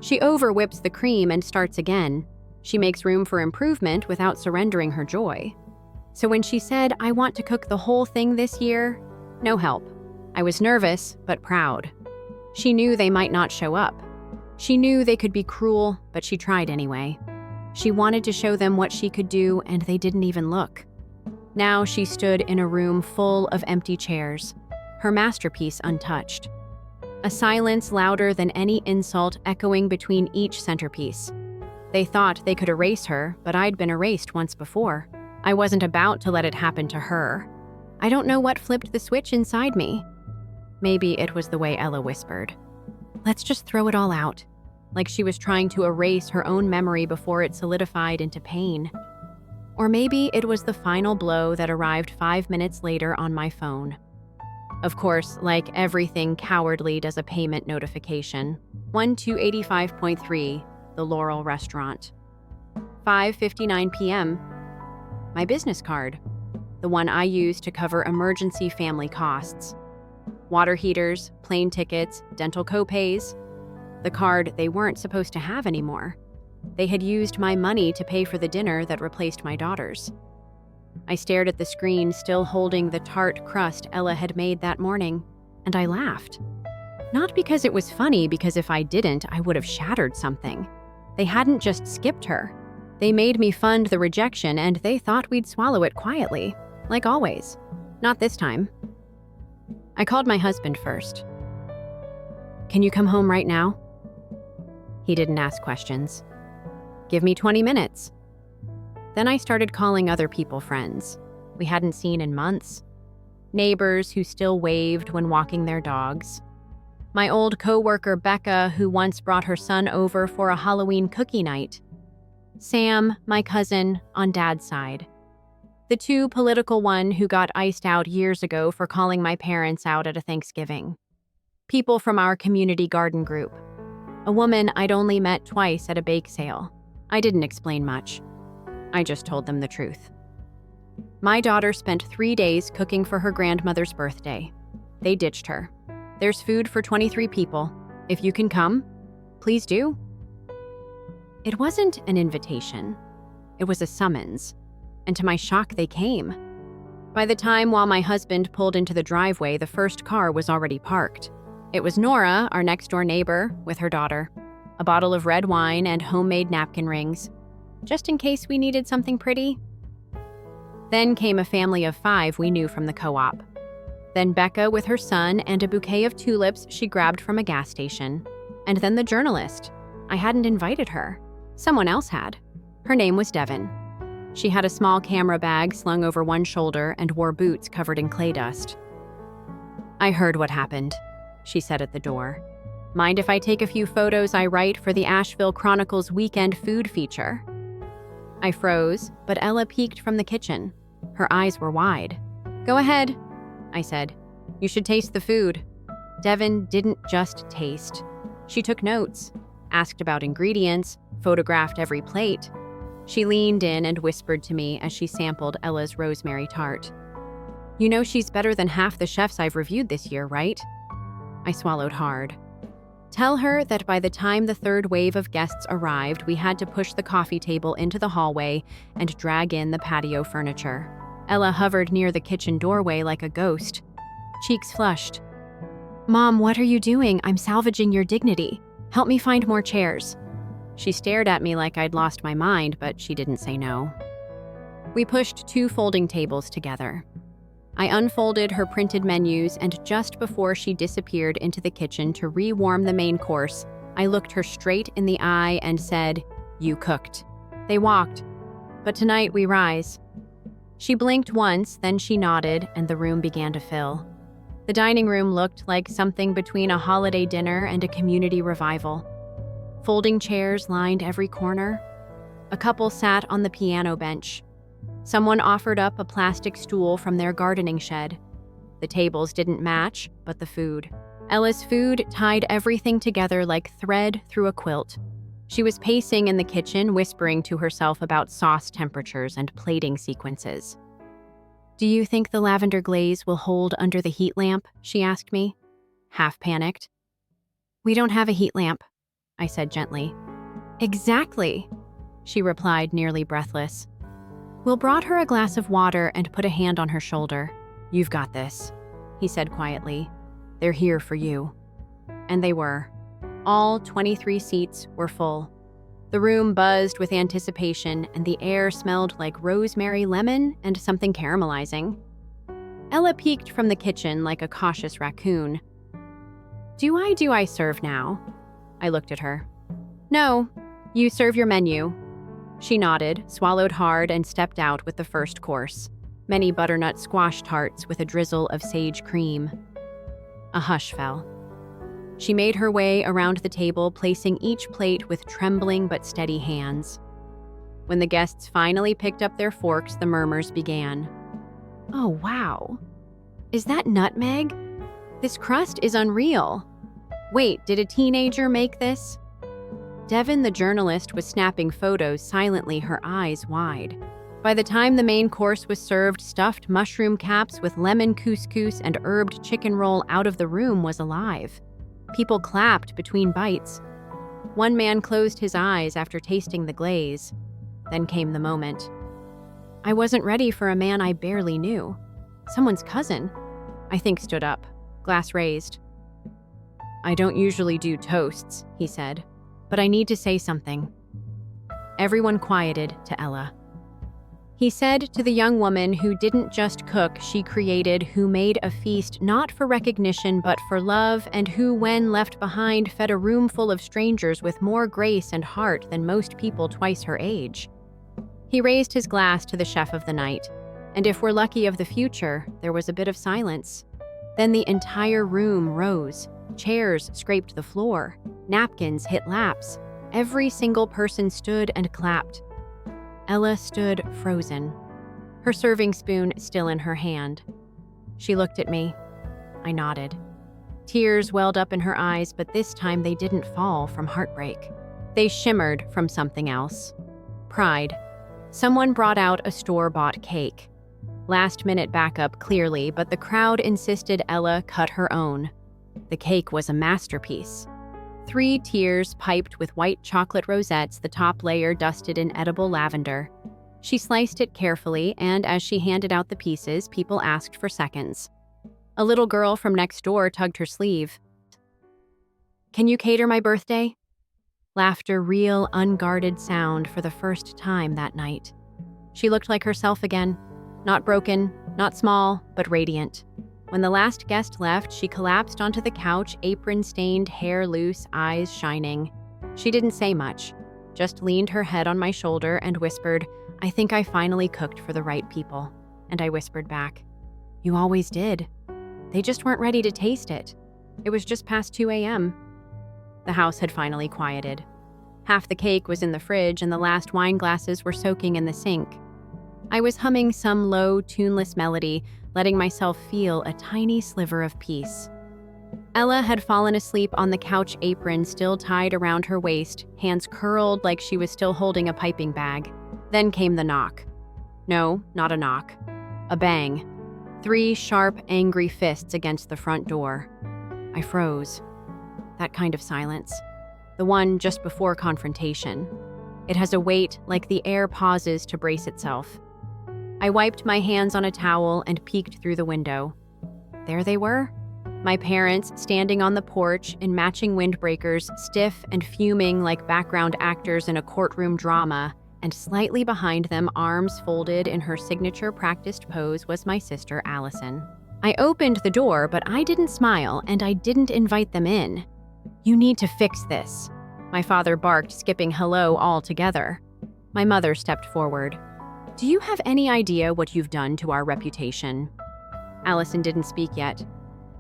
She over-whips the cream and starts again. She makes room for improvement without surrendering her joy. So when she said, "I want to cook the whole thing this year," no help. I was nervous, but proud. She knew they might not show up. She knew they could be cruel, but she tried anyway. She wanted to show them what she could do, and they didn't even look. Now she stood in a room full of empty chairs, her masterpiece untouched. a silence louder than any insult echoing between each centerpiece. They thought they could erase her, but I'd been erased once before. I wasn't about to let it happen to her. I don't know what flipped the switch inside me. Maybe it was the way Ella whispered, "Let's just throw it all out," like she was trying to erase her own memory before it solidified into pain. Or maybe it was the final blow that arrived 5 minutes later on my phone. Of course, like everything cowardly does a payment notification. 1285.3, the Laurel Restaurant. 5:59 p.m. My business card, the one I used to cover emergency family costs. Water heaters, plane tickets, dental copays. The card they weren't supposed to have anymore. They had used my money to pay for the dinner that replaced my daughter's. I stared at the screen, still holding the tart crust Ella had made that morning, and I laughed. Not because it was funny, because if I didn't, I would have shattered something. They hadn't just skipped her. They made me fund the rejection, and they thought we'd swallow it quietly, like always. Not this time. I called my husband first. "Can you come home right now?" He didn't ask questions. "Give me 20 minutes. Then I started calling other people friends we hadn't seen in months. Neighbors who still waved when walking their dogs. My old coworker Becca, who once brought her son over for a Halloween cookie night. Sam, my cousin, on Dad's side. The too political one who got iced out years ago for calling my parents out at a Thanksgiving. People from our community garden group. A woman I'd only met twice at a bake sale. I didn't explain much. I just told them the truth. My daughter spent 3 days cooking for her grandmother's birthday. They ditched her. There's food for 23 people. If you can come, please do. It wasn't an invitation. It was a summons. And to my shock, they came. By the time while my husband pulled into the driveway, the first car was already parked. It was Nora, our next-door neighbor, with her daughter. A bottle of red wine and homemade napkin rings, just in case we needed something pretty. Then came a family of 5 we knew from the co-op. Then Becca with her son and a bouquet of tulips she grabbed from a gas station. And then the journalist. I hadn't invited her. Someone else had. Her name was Devin. She had a small camera bag slung over one shoulder and wore boots covered in clay dust. "I heard what happened," she said at the door. "Mind if I take a few photos I write for the Asheville Chronicle's weekend food feature?" I froze, but Ella peeked from the kitchen. Her eyes were wide. "Go ahead," I said. "You should taste the food." Devin didn't just taste. She took notes, asked about ingredients, photographed every plate. She leaned in and whispered to me as she sampled Ella's rosemary tart. "You know she's better than half the chefs I've reviewed this year, right?" I swallowed hard. "Tell her that by the time the third wave of guests arrived, we had to push the coffee table into the hallway and drag in the patio furniture." Ella hovered near the kitchen doorway like a ghost. Cheeks flushed. "Mom, what are you doing? I'm salvaging your dignity. Help me find more chairs." She stared at me like I'd lost my mind, but she didn't say no. We pushed 2 folding tables together. I unfolded her printed menus, and just before she disappeared into the kitchen to re-warm the main course, I looked her straight in the eye and said, "You cooked." They walked. "But tonight we rise." She blinked once, then she nodded, and the room began to fill. The dining room looked like something between a holiday dinner and a community revival. Folding chairs lined every corner. A couple sat on the piano bench. Someone offered up a plastic stool from their gardening shed. The tables didn't match, but the food. Ella's food tied everything together like thread through a quilt. She was pacing in the kitchen, whispering to herself about sauce temperatures and plating sequences. "Do you think the lavender glaze will hold under the heat lamp?" she asked me, half panicked. "We don't have a heat lamp," I said gently. "Exactly," she replied, nearly breathless. Will brought her a glass of water and put a hand on her shoulder. "You've got this," he said quietly. "They're here for you." And they were. All 23 seats were full. The room buzzed with anticipation, and the air smelled like rosemary, lemon, and something caramelizing. Ella peeked from the kitchen like a cautious raccoon. Do I serve now? I looked at her. No, you serve your menu. She nodded, swallowed hard, and stepped out with the first course. Many butternut squash tarts with a drizzle of sage cream. A hush fell. She made her way around the table, placing each plate with trembling but steady hands. When the guests finally picked up their forks, the murmurs began. Oh, wow. Is that nutmeg? This crust is unreal. Wait, did a teenager make this? Devin, the journalist, was snapping photos silently, her eyes wide. By the time the main course was served, stuffed mushroom caps with lemon couscous and herbed chicken roll out of the room was alive. People clapped between bites. One man closed his eyes after tasting the glaze. Then came the moment. I wasn't ready for a man I barely knew. Someone's cousin, I think, stood up, glass raised. I don't usually do toasts, he said, but I need to say something. Everyone quieted to Ella. He said to the young woman who didn't just cook, she created, who made a feast not for recognition but for love, and who, when left behind, fed a room full of strangers with more grace and heart than most people twice her age. He raised his glass to the chef of the night, and if we're lucky of the future, there was a bit of silence. Then the entire room rose. Chairs scraped the floor. Napkins hit laps. Every single person stood and clapped. Ella stood frozen, her serving spoon still in her hand. She looked at me. I nodded. Tears welled up in her eyes, but this time they didn't fall from heartbreak. They shimmered from something else. Pride. Someone brought out a store-bought cake. Last-minute backup, clearly, but the crowd insisted Ella cut her own. The cake was a masterpiece. 3 tiers piped with white chocolate rosettes, the top layer dusted in edible lavender. She sliced it carefully, and as she handed out the pieces, people asked for seconds. A little girl from next door tugged her sleeve. Can you cater my birthday? Laughter, real, unguarded sound for the first time that night. She looked like herself again. Not broken, not small, but radiant. When the last guest left, she collapsed onto the couch, apron-stained, hair loose, eyes shining. She didn't say much, just leaned her head on my shoulder and whispered, I think I finally cooked for the right people. And I whispered back, You always did. They just weren't ready to taste it. It was just past 2 a.m. The house had finally quieted. Half the cake was in the fridge and the last wine glasses were soaking in the sink. I was humming some low, tuneless melody, letting myself feel a tiny sliver of peace. Ella had fallen asleep on the couch, apron still tied around her waist, hands curled like she was still holding a piping bag. Then came the knock. No, not a knock. A bang. 3 sharp, angry fists against the front door. I froze. That kind of silence. The one just before confrontation. It has a weight like the air pauses to brace itself. I wiped my hands on a towel and peeked through the window. There they were. My parents standing on the porch in matching windbreakers, stiff and fuming like background actors in a courtroom drama, and slightly behind them, arms folded in her signature practiced pose, was my sister Allison. I opened the door, but I didn't smile and I didn't invite them in. You need to fix this, my father barked, skipping hello altogether. My mother stepped forward. Do you have any idea what you've done to our reputation? Allison didn't speak yet.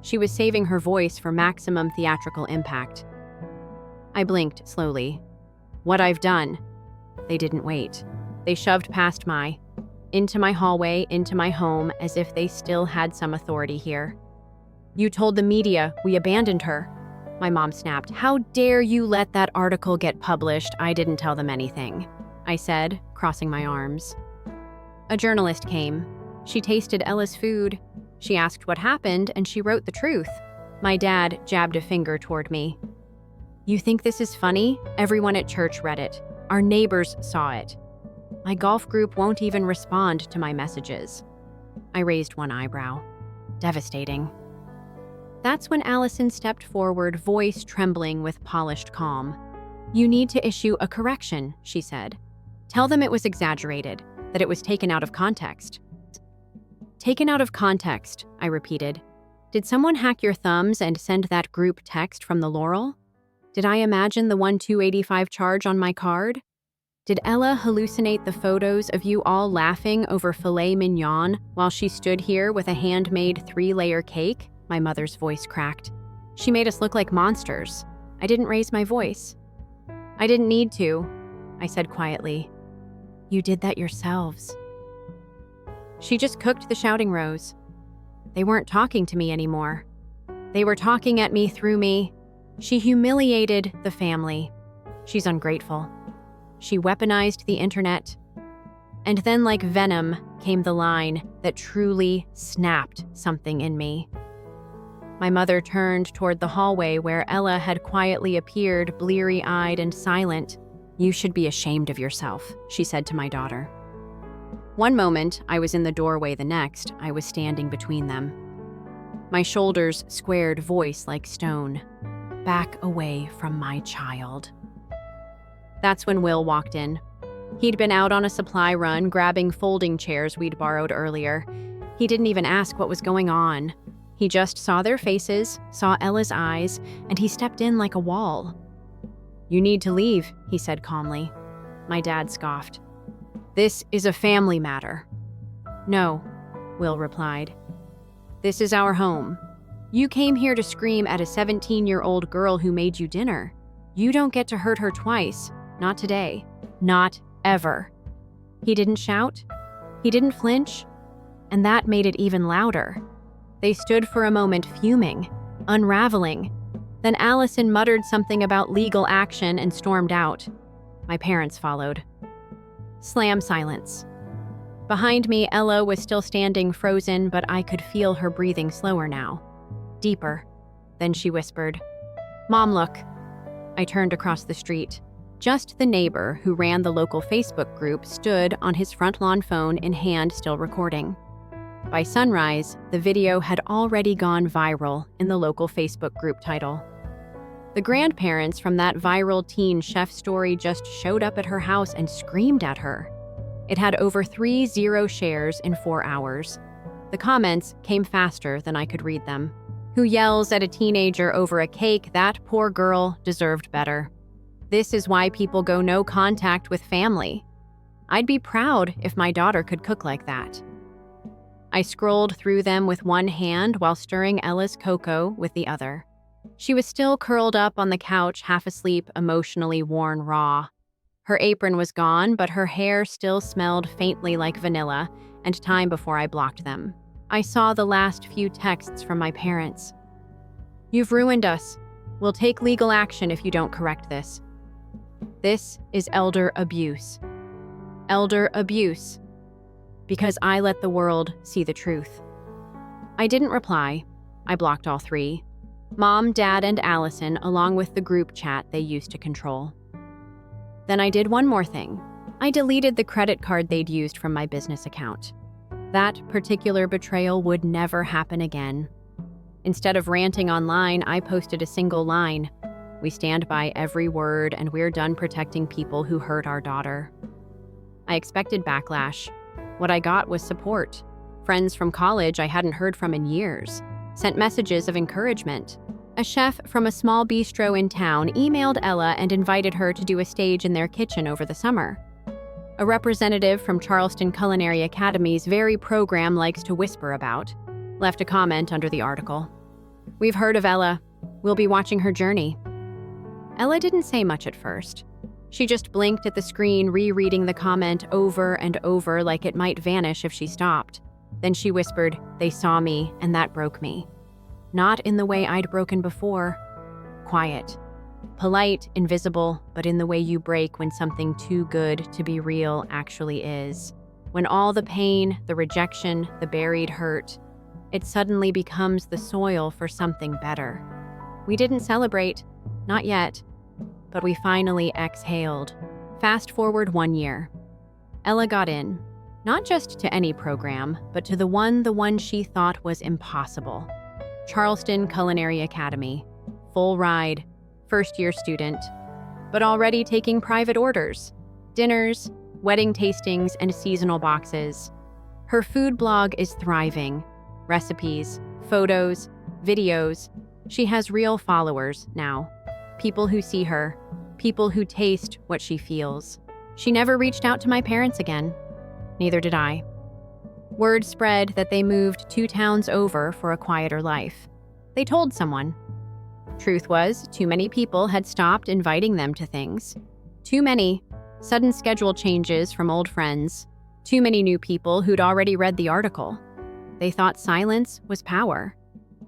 She was saving her voice for maximum theatrical impact. I blinked slowly. What I've done? They didn't wait. They shoved past into my hallway, into my home, as if they still had some authority here. You told the media we abandoned her. My mom snapped. How dare you let that article get published? I didn't tell them anything, I said, crossing my arms. A journalist came. She tasted Ella's food. She asked what happened, and she wrote the truth. My dad jabbed a finger toward me. You think this is funny? Everyone at church read it. Our neighbors saw it. My golf group won't even respond to my messages. I raised one eyebrow. Devastating. That's when Allison stepped forward, voice trembling with polished calm. You need to issue a correction, she said. Tell them it was exaggerated, that it was taken out of context. Taken out of context, I repeated. Did someone hack your thumbs and send that group text from the Laurel? Did I imagine the 1285 charge on my card? Did Ella hallucinate the photos of you all laughing over filet mignon while she stood here with a handmade 3-layer cake? My mother's voice cracked. She made us look like monsters. I didn't raise my voice. I didn't need to, I said quietly. You did that yourselves. She just cooked the shouting rose. They weren't talking to me anymore. They were talking at me through me. She humiliated the family. She's ungrateful. She weaponized the internet. And then, like venom, came the line that truly snapped something in me. My mother turned toward the hallway where Ella had quietly appeared, bleary-eyed and silent. You should be ashamed of yourself, she said to my daughter. One moment, I was in the doorway. The next, I was standing between them. My shoulders squared, voice like stone. Back away from my child. That's when Will walked in. He'd been out on a supply run, grabbing folding chairs we'd borrowed earlier. He didn't even ask what was going on. He just saw their faces, saw Ella's eyes, and he stepped in like a wall. You need to leave, he said calmly. My dad scoffed. This is a family matter. No, Will replied. This is our home. You came here to scream at a 17-year-old girl who made you dinner. You don't get to hurt her twice. Not today. Not ever. He didn't shout. He didn't flinch. And that made it even louder. They stood for a moment fuming, unraveling. Then Allison muttered something about legal action and stormed out. My parents followed. Slam silence. Behind me, Ella was still standing frozen, but I could feel her breathing slower now. Deeper. Then she whispered, Mom, look. I turned across the street. Just the neighbor who ran the local Facebook group stood on his front lawn, phone in hand, still recording. By sunrise, the video had already gone viral in the local Facebook group title. The grandparents from that viral teen chef story just showed up at her house and screamed at her. It had over 30 shares in 4 hours. The comments came faster than I could read them. Who yells at a teenager over a cake? That poor girl deserved better. This is why people go no contact with family. I'd be proud if my daughter could cook like that. I scrolled through them with one hand while stirring Ella's cocoa with the other. She was still curled up on the couch, half asleep, emotionally worn raw. Her apron was gone, but her hair still smelled faintly like vanilla, and time before I blocked them. I saw the last few texts from my parents. You've ruined us. We'll take legal action if you don't correct this. This is elder abuse. Elder abuse. Because I let the world see the truth. I didn't reply. I blocked all 3. Mom, Dad, and Allison, along with the group chat they used to control. Then I did one more thing. I deleted the credit card they'd used from my business account. That particular betrayal would never happen again. Instead of ranting online, I posted a single line. We stand by every word, and we're done protecting people who hurt our daughter. I expected backlash. What I got was support. Friends from college I hadn't heard from in years sent messages of encouragement. A chef from a small bistro in town emailed Ella and invited her to do a stage in their kitchen over the summer. A representative from Charleston Culinary Academy's very program likes to whisper about left a comment under the article. We've heard of Ella. We'll be watching her journey. Ella didn't say much at first. She just blinked at the screen, rereading the comment over and over like it might vanish if she stopped. Then she whispered, they saw me, and that broke me. Not in the way I'd broken before. Quiet. Polite, invisible, but in the way you break when something too good to be real actually is. When all the pain, the rejection, the buried hurt, it suddenly becomes the soil for something better. We didn't celebrate, not yet, but we finally exhaled. Fast forward 1 year. Ella got in, not just to any program, but to the one she thought was impossible. Charleston Culinary Academy, full ride, first-year student, but already taking private orders, dinners, wedding tastings, and seasonal boxes. Her food blog is thriving. Recipes, photos, videos. She has real followers now. People who see her, people who taste what she feels. She never reached out to my parents again. Neither did I. Word spread that they moved 2 towns over for a quieter life. They told someone. Truth was, too many people had stopped inviting them to things. Too many sudden schedule changes from old friends. Too many new people who'd already read the article. They thought silence was power.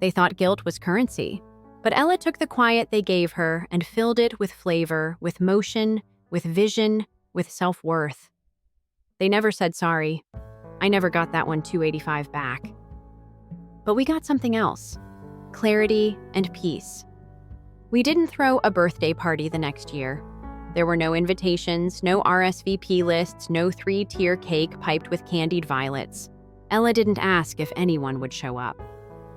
They thought guilt was currency. But Ella took the quiet they gave her and filled it with flavor, with motion, with vision, with self-worth. They never said sorry. I never got that 285 back. But we got something else. Clarity and peace. We didn't throw a birthday party the next year. There were no invitations, no RSVP lists, no 3-tier cake piped with candied violets. Ella didn't ask if anyone would show up.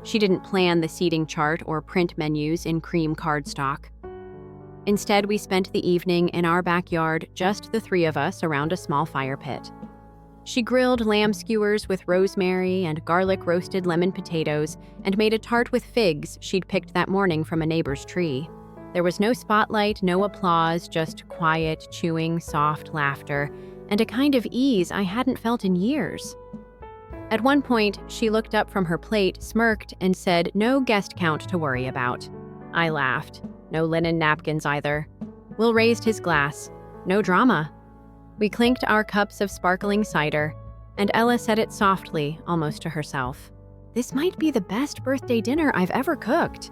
She didn't plan the seating chart or print menus in cream cardstock. Instead, we spent the evening in our backyard, just the 3 of us around a small fire pit. She grilled lamb skewers with rosemary and garlic roasted lemon potatoes and made a tart with figs she'd picked that morning from a neighbor's tree. There was no spotlight, no applause, just quiet, chewing, soft laughter, and a kind of ease I hadn't felt in years. At one point, she looked up from her plate, smirked, and said, "No guest count to worry about." I laughed. No linen napkins either. Will raised his glass. No drama. We clinked our cups of sparkling cider, and Ella said it softly, almost to herself. "This might be the best birthday dinner I've ever cooked."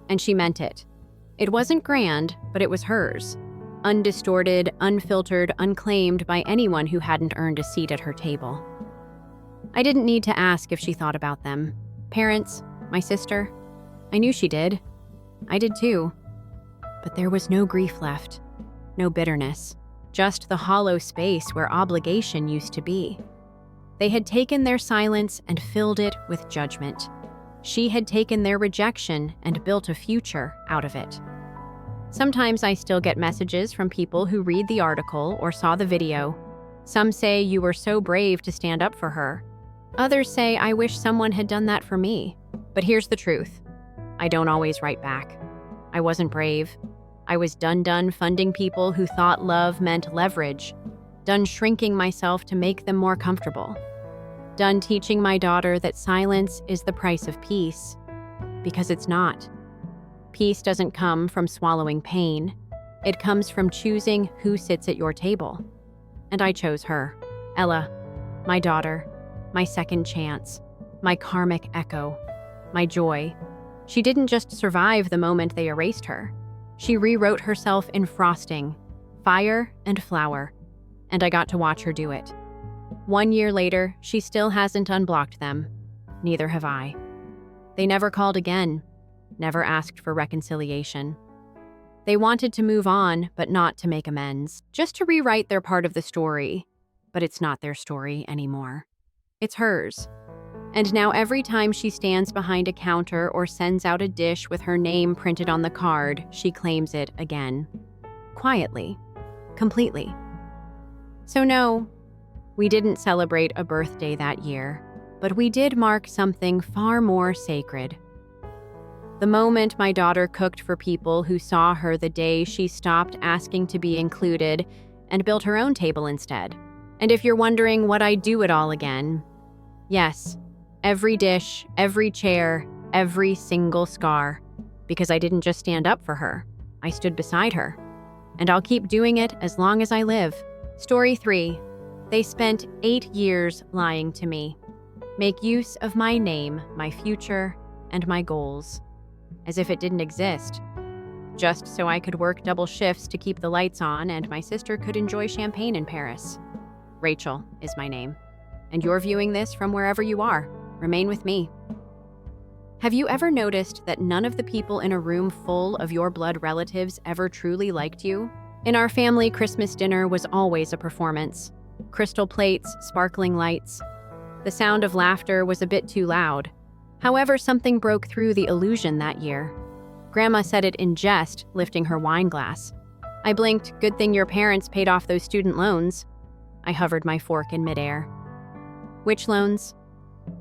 And she meant it. It wasn't grand, but it was hers. Undistorted, unfiltered, unclaimed by anyone who hadn't earned a seat at her table. I didn't need to ask if she thought about them. Parents, my sister. I knew she did. I did too. But there was no grief left. No bitterness. Just the hollow space where obligation used to be. They had taken their silence and filled it with judgment. She had taken their rejection and built a future out of it. Sometimes I still get messages from people who read the article or saw the video. Some say you were so brave to stand up for her. Others say I wish someone had done that for me. But here's the truth. I don't always write back. I wasn't brave. I was done funding people who thought love meant leverage. Done shrinking myself to make them more comfortable. Done teaching my daughter that silence is the price of peace. Because it's not. Peace doesn't come from swallowing pain. It comes from choosing who sits at your table. And I chose her. Ella, my daughter, my second chance, my karmic echo, my joy. She didn't just survive the moment they erased her. She rewrote herself in frosting, fire, and flour. And I got to watch her do it. 1 year later, she still hasn't unblocked them. Neither have I. They never called again, never asked for reconciliation. They wanted to move on, but not to make amends, just to rewrite their part of the story. But it's not their story anymore. It's hers. And now every time she stands behind a counter or sends out a dish with her name printed on the card, she claims it again. Quietly. Completely. So no, we didn't celebrate a birthday that year, but we did mark something far more sacred. The moment my daughter cooked for people who saw her the day she stopped asking to be included and built her own table instead. And if you're wondering would I do it all again, yes. Every dish, every chair, every single scar. Because I didn't just stand up for her. I stood beside her. And I'll keep doing it as long as I live. Story 3. They spent 8 years lying to me. Make use of my name, my future, and my goals. As if it didn't exist. Just so I could work double shifts to keep the lights on and my sister could enjoy champagne in Paris. Rachel is my name. And you're viewing this from wherever you are. Remain with me. Have you ever noticed that none of the people in a room full of your blood relatives ever truly liked you? In our family, Christmas dinner was always a performance. Crystal plates, sparkling lights. The sound of laughter was a bit too loud. However, something broke through the illusion that year. Grandma said it in jest, lifting her wine glass. I blinked, good thing your parents paid off those student loans. I hovered my fork in midair. Which loans?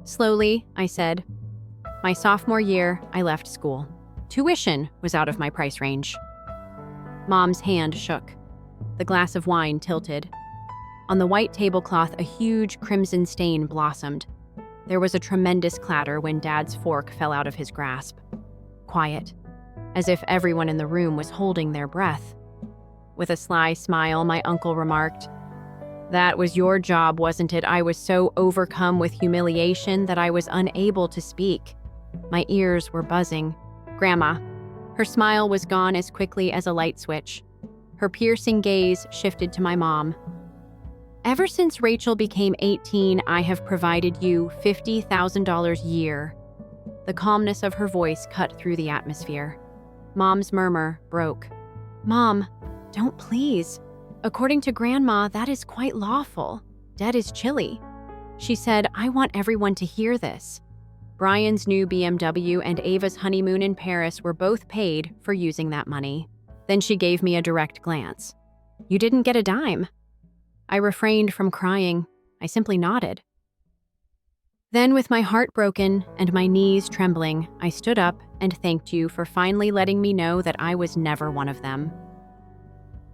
Slowly, I said. My sophomore year, I left school. Tuition was out of my price range. Mom's hand shook. The glass of wine tilted. On the white tablecloth, a huge crimson stain blossomed. There was a tremendous clatter when Dad's fork fell out of his grasp. Quiet, as if everyone in the room was holding their breath. With a sly smile, my uncle remarked, "That was your job, wasn't it?" I was so overcome with humiliation that I was unable to speak. My ears were buzzing. Grandma. Her smile was gone as quickly as a light switch. Her piercing gaze shifted to my mom. "Ever since Rachel became 18, I have provided you $50,000 a year." The calmness of her voice cut through the atmosphere. Mom's murmur broke. "Mom, don't please. According to Grandma, that is quite lawful. Debt is chilly." She said, "I want everyone to hear this." Brian's new BMW and Ava's honeymoon in Paris were both paid for using that money. Then she gave me a direct glance. "You didn't get a dime." I refrained from crying. I simply nodded. Then, with my heart broken and my knees trembling, I stood up and thanked you for finally letting me know that I was never one of them.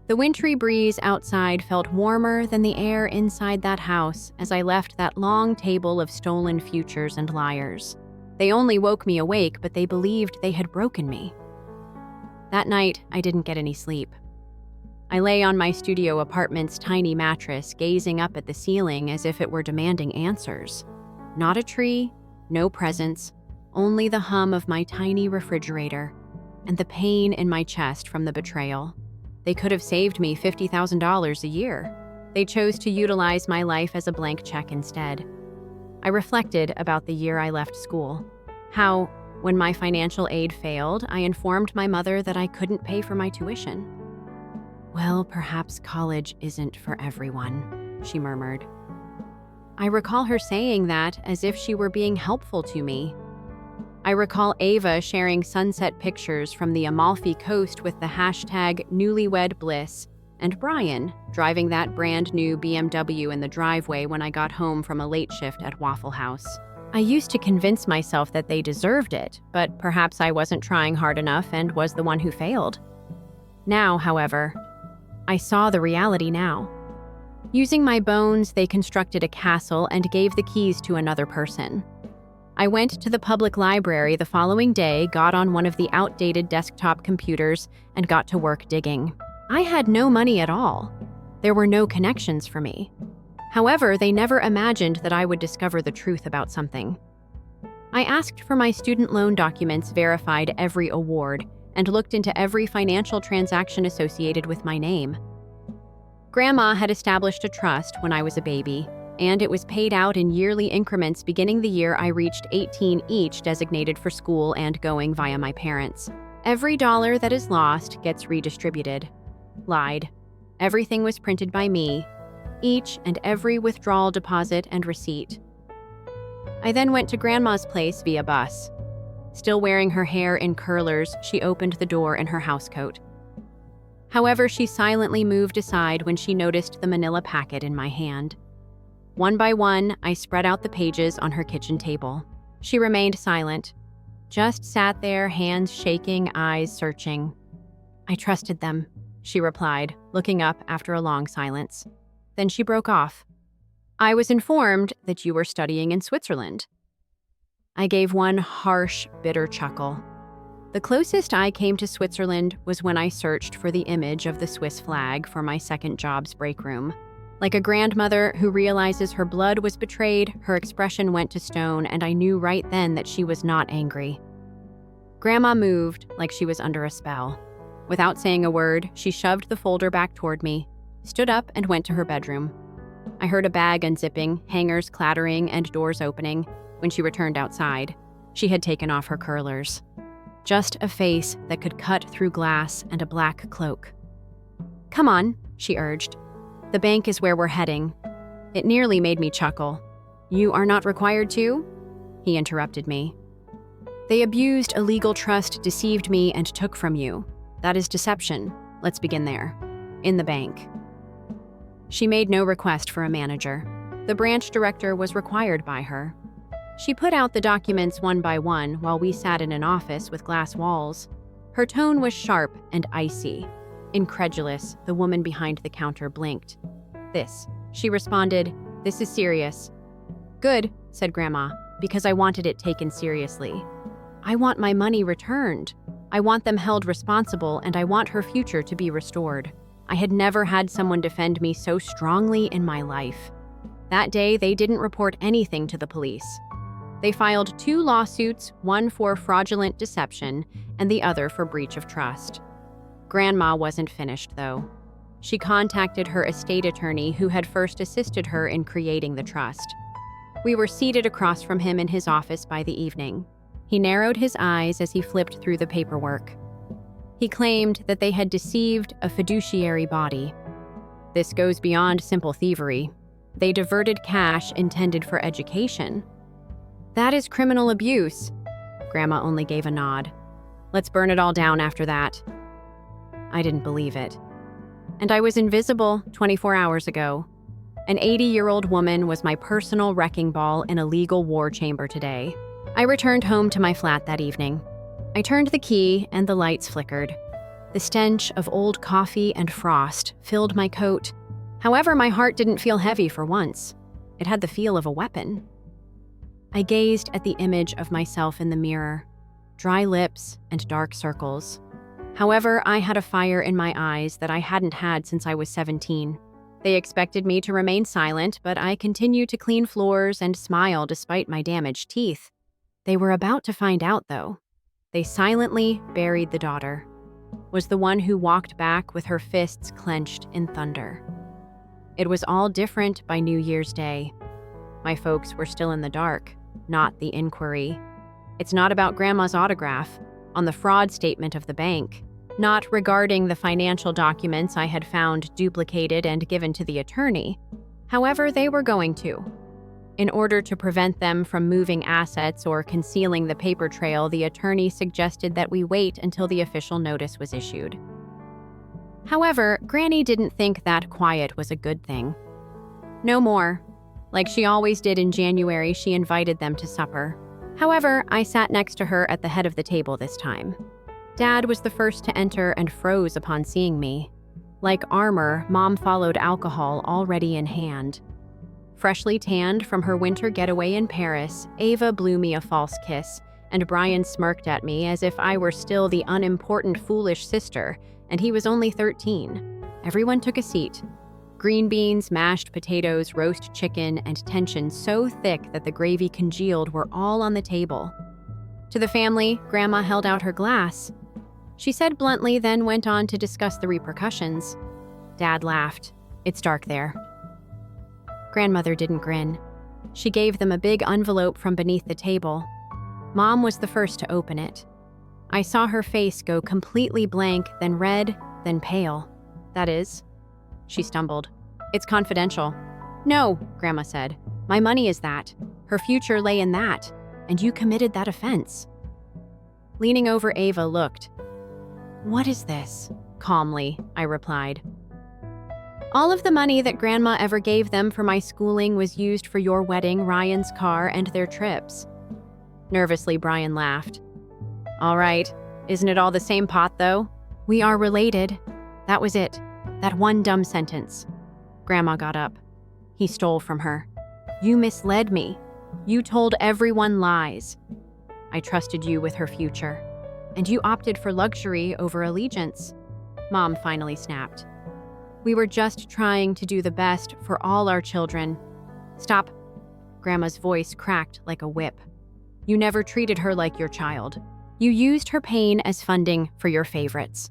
The wintry breeze outside felt warmer than the air inside that house as I left that long table of stolen futures and liars. They only woke me awake, but they believed they had broken me. That night, I didn't get any sleep. I lay on my studio apartment's tiny mattress, gazing up at the ceiling as if it were demanding answers. Not a tree, no presents, only the hum of my tiny refrigerator and the pain in my chest from the betrayal. They could have saved me $50,000 a year. They chose to utilize my life as a blank check instead. I reflected about the year I left school. How, when my financial aid failed, I informed my mother that I couldn't pay for my tuition. "Well, perhaps college isn't for everyone," she murmured. I recall her saying that as if she were being helpful to me. I recall Ava sharing sunset pictures from the Amalfi Coast with the hashtag #newlywedbliss, and Brian driving that brand new BMW in the driveway when I got home from a late shift at Waffle House. I used to convince myself that they deserved it, but perhaps I wasn't trying hard enough and was the one who failed. Now, however, I saw the reality now. Using my bones, they constructed a castle and gave the keys to another person. I went to the public library the following day, got on one of the outdated desktop computers, and got to work digging. I had no money at all. There were no connections for me. However, they never imagined that I would discover the truth about something. I asked for my student loan documents, verified every award, and looked into every financial transaction associated with my name. Grandma had established a trust when I was a baby, and it was paid out in yearly increments beginning the year I reached 18, each designated for school and going via my parents. Every dollar that is lost gets redistributed. Lied. Everything was printed by me, each and every withdrawal deposit and receipt. I then went to Grandma's place via bus. Still wearing her hair in curlers, she opened the door in her housecoat. However, she silently moved aside when she noticed the manila packet in my hand. One by one, I spread out the pages on her kitchen table. She remained silent, just sat there, hands shaking, eyes searching. "I trusted them," she replied, looking up after a long silence. Then she broke off. "I was informed that you were studying in Switzerland." I gave one harsh, bitter chuckle. The closest I came to Switzerland was when I searched for the image of the Swiss flag for my second job's break room. Like a grandmother who realizes her blood was betrayed, her expression went to stone, and I knew right then that she was not angry. Grandma moved like she was under a spell. Without saying a word, she shoved the folder back toward me, stood up, and went to her bedroom. I heard a bag unzipping, hangers clattering, and doors opening. When she returned outside, she had taken off her curlers. Just a face that could cut through glass and a black cloak. "Come on," she urged. "The bank is where we're heading." It nearly made me chuckle. "You are not required to?" He interrupted me. "They abused a legal trust, deceived me, and took from you. That is deception. Let's begin there. In the bank." She made no request for a manager. The branch director was required by her. She put out the documents one by one while we sat in an office with glass walls. Her tone was sharp and icy. Incredulous, the woman behind the counter blinked. "This." She responded, "This is serious." "Good," said Grandma, "because I wanted it taken seriously. I want my money returned. I want them held responsible, and I want her future to be restored. I had never had someone defend me so strongly in my life." That day, they didn't report anything to the police. They filed 2 lawsuits, one for fraudulent deception and the other for breach of trust. Grandma wasn't finished, though. She contacted her estate attorney who had first assisted her in creating the trust. We were seated across from him in his office by the evening. He narrowed his eyes as he flipped through the paperwork. He claimed that they had deceived a fiduciary body. This goes beyond simple thievery. They diverted cash intended for education. That is criminal abuse. Grandma only gave a nod. Let's burn it all down after that. I didn't believe it. And I was invisible 24 hours ago. An 80-year-old woman was my personal wrecking ball in a legal war chamber today. I returned home to my flat that evening. I turned the key and the lights flickered. The stench of old coffee and frost filled my coat. However, my heart didn't feel heavy for once. It had the feel of a weapon. I gazed at the image of myself in the mirror, dry lips and dark circles. However, I had a fire in my eyes that I hadn't had since I was 17. They expected me to remain silent, but I continued to clean floors and smile despite my damaged teeth. They were about to find out, though. They silently buried the daughter, was the one who walked back with her fists clenched in thunder. It was all different by New Year's Day. My folks were still in the dark, not the inquiry. It's not about Grandma's autograph on the fraud statement of the bank, not regarding the financial documents I had found duplicated and given to the attorney. However, they were going to. In order to prevent them from moving assets or concealing the paper trail, the attorney suggested that we wait until the official notice was issued. However, Granny didn't think that quiet was a good thing. No more. Like she always did in January, she invited them to supper. However, I sat next to her at the head of the table this time. Dad was the first to enter and froze upon seeing me. Like armor, Mom followed alcohol already in hand. Freshly tanned from her winter getaway in Paris, Ava blew me a false kiss, and Brian smirked at me as if I were still the unimportant, foolish sister, and he was only 13. Everyone took a seat. Green beans, mashed potatoes, roast chicken, and tension so thick that the gravy congealed were all on the table. To the family, Grandma held out her glass. She said bluntly, then went on to discuss the repercussions. Dad laughed. It's dark there. Grandmother didn't grin. She gave them a big envelope from beneath the table. Mom was the first to open it. I saw her face go completely blank, then red, then pale. That is, she stumbled. It's confidential. No, Grandma said. My money is that. Her future lay in that. And you committed that offense. Leaning over, Ava looked. What is this? Calmly, I replied. All of the money that Grandma ever gave them for my schooling was used for your wedding, Ryan's car, and their trips. Nervously, Brian laughed. All right. Isn't it all the same pot, though? We are related. That was it. That one dumb sentence. Grandma got up. He stole from her. You misled me. You told everyone lies. I trusted you with her future. And you opted for luxury over allegiance. Mom finally snapped. We were just trying to do the best for all our children. Stop. Grandma's voice cracked like a whip. You never treated her like your child. You used her pain as funding for your favorites.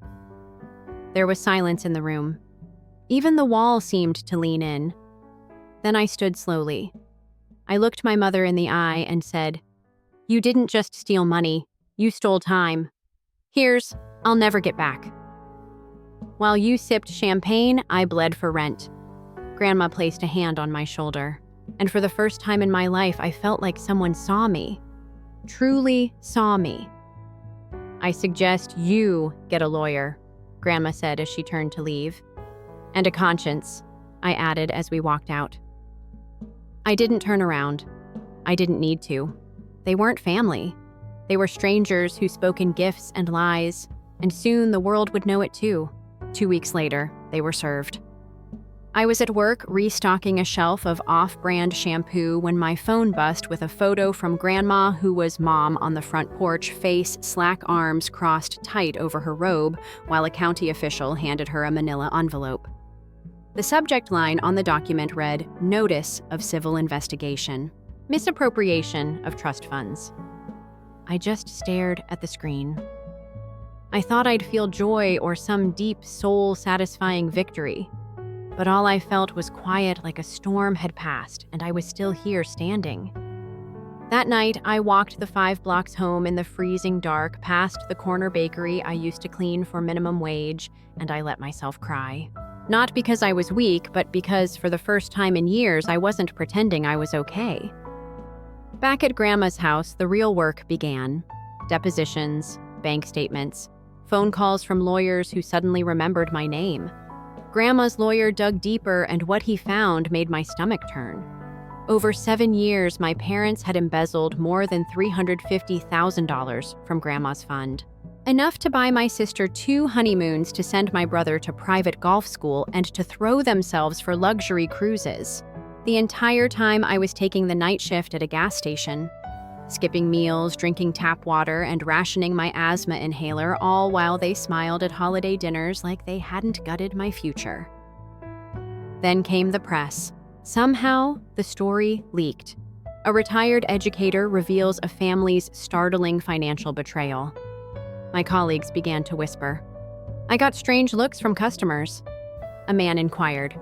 There was silence in the room. Even the wall seemed to lean in. Then I stood slowly. I looked my mother in the eye and said, You didn't just steal money. You stole time. Here's, I'll never get back. While you sipped champagne, I bled for rent. Grandma placed a hand on my shoulder, and for the first time in my life, I felt like someone saw me. Truly saw me. I suggest you get a lawyer, Grandma said as she turned to leave. And a conscience, I added as we walked out. I didn't turn around. I didn't need to. They weren't family. They were strangers who spoke in gifts and lies, and soon the world would know it too. 2 weeks later, they were served. I was at work restocking a shelf of off-brand shampoo when my phone buzzed with a photo from Grandma, who was Mom on the front porch, face slack, arms crossed tight over her robe, while a county official handed her a manila envelope. The subject line on the document read, "Notice of Civil Investigation. Misappropriation of trust funds." I just stared at the screen. I thought I'd feel joy or some deep, soul-satisfying victory. But all I felt was quiet, like a storm had passed, and I was still here standing. That night, I walked the 5 blocks home in the freezing dark, past the corner bakery I used to clean for minimum wage, and I let myself cry. Not because I was weak, but because for the first time in years, I wasn't pretending I was okay. Back at Grandma's house, the real work began. Depositions, bank statements, phone calls from lawyers who suddenly remembered my name. Grandma's lawyer dug deeper, and what he found made my stomach turn. Over 7 years, my parents had embezzled more than $350,000 from Grandma's fund. Enough to buy my sister 2 honeymoons, to send my brother to private golf school, and to throw themselves for luxury cruises. The entire time I was taking the night shift at a gas station, skipping meals, drinking tap water, and rationing my asthma inhaler, all while they smiled at holiday dinners like they hadn't gutted my future. Then came the press. Somehow, the story leaked. A retired educator reveals a family's startling financial betrayal. My colleagues began to whisper. I got strange looks from customers. A man inquired,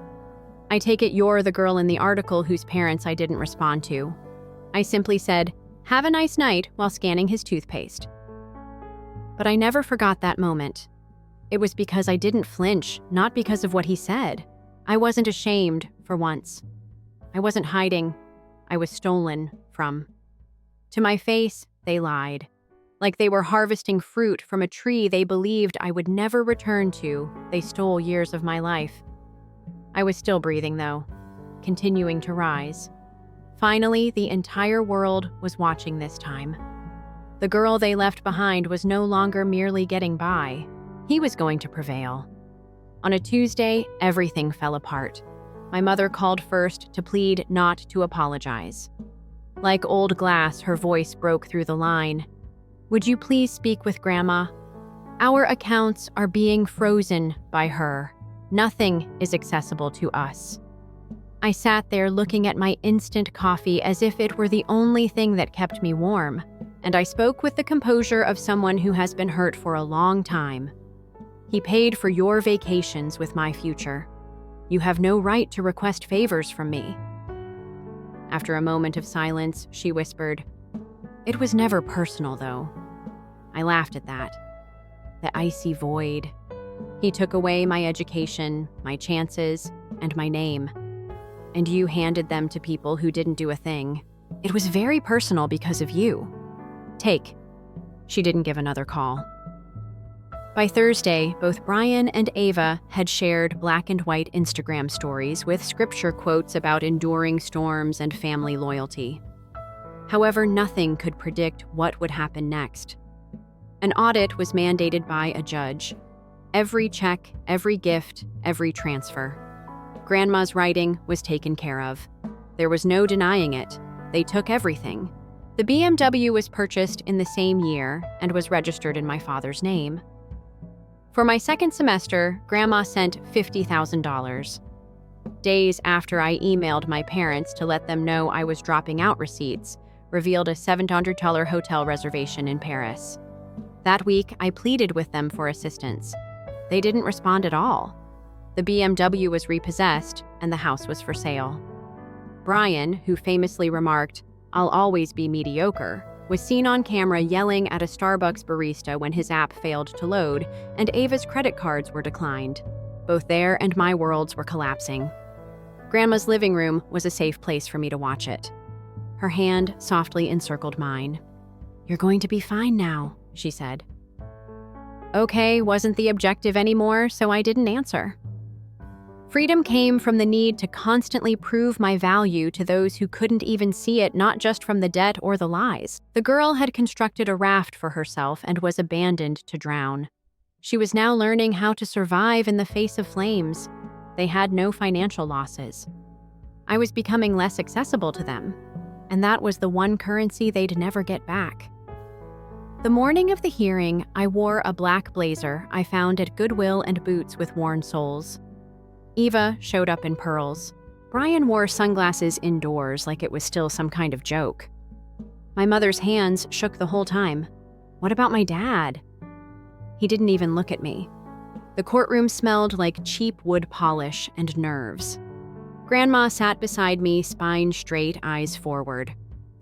"I take it you're the girl in the article whose parents I didn't respond to." I simply said, "Have a nice night," while scanning his toothpaste. But I never forgot that moment. It was because I didn't flinch, not because of what he said. I wasn't ashamed, for once. I wasn't hiding. I was stolen from. To my face, they lied. Like they were harvesting fruit from a tree they believed I would never return to. They stole years of my life. I was still breathing, though, continuing to rise. Finally, the entire world was watching this time. The girl they left behind was no longer merely getting by. He was going to prevail. On a Tuesday, everything fell apart. My mother called first to plead not to apologize. Like old glass, her voice broke through the line. "Would you please speak with Grandma? Our accounts are being frozen by her. Nothing is accessible to us." I sat there looking at my instant coffee as if it were the only thing that kept me warm, and I spoke with the composure of someone who has been hurt for a long time. "He paid for your vacations with my future. You have no right to request favors from me." After a moment of silence, she whispered, "It was never personal, though." I laughed at that. The icy void. He took away my education, my chances, and my name. And you handed them to people who didn't do a thing. It was very personal because of you. Take. She didn't give another call. By Thursday, both Brian and Ava had shared black and white Instagram stories with scripture quotes about enduring storms and family loyalty. However, nothing could predict what would happen next. An audit was mandated by a judge. Every check, every gift, every transfer. Grandma's writing was taken care of. There was no denying it. They took everything. The BMW was purchased in the same year and was registered in my father's name. For my second semester, Grandma sent $50,000. Days after I emailed my parents to let them know I was dropping out, receipts revealed a $700 hotel reservation in Paris. That week, I pleaded with them for assistance. They didn't respond at all. The BMW was repossessed, and the house was for sale. Brian, who famously remarked, "I'll always be mediocre," was seen on camera yelling at a Starbucks barista when his app failed to load, and Ava's credit cards were declined. Both their and my worlds were collapsing. Grandma's living room was a safe place for me to watch it. Her hand softly encircled mine. "You're going to be fine now," she said. Okay wasn't the objective anymore, so I didn't answer. Freedom came from the need to constantly prove my value to those who couldn't even see it, not just from the debt or the lies. The girl had constructed a raft for herself and was abandoned to drown. She was now learning how to survive in the face of flames. They had no financial losses. I was becoming less accessible to them, and that was the one currency they'd never get back. The morning of the hearing, I wore a black blazer I found at Goodwill and boots with worn soles. Eva showed up in pearls. Brian wore sunglasses indoors like it was still some kind of joke. My mother's hands shook the whole time. What about my dad? He didn't even look at me. The courtroom smelled like cheap wood polish and nerves. Grandma sat beside me, spine straight, eyes forward.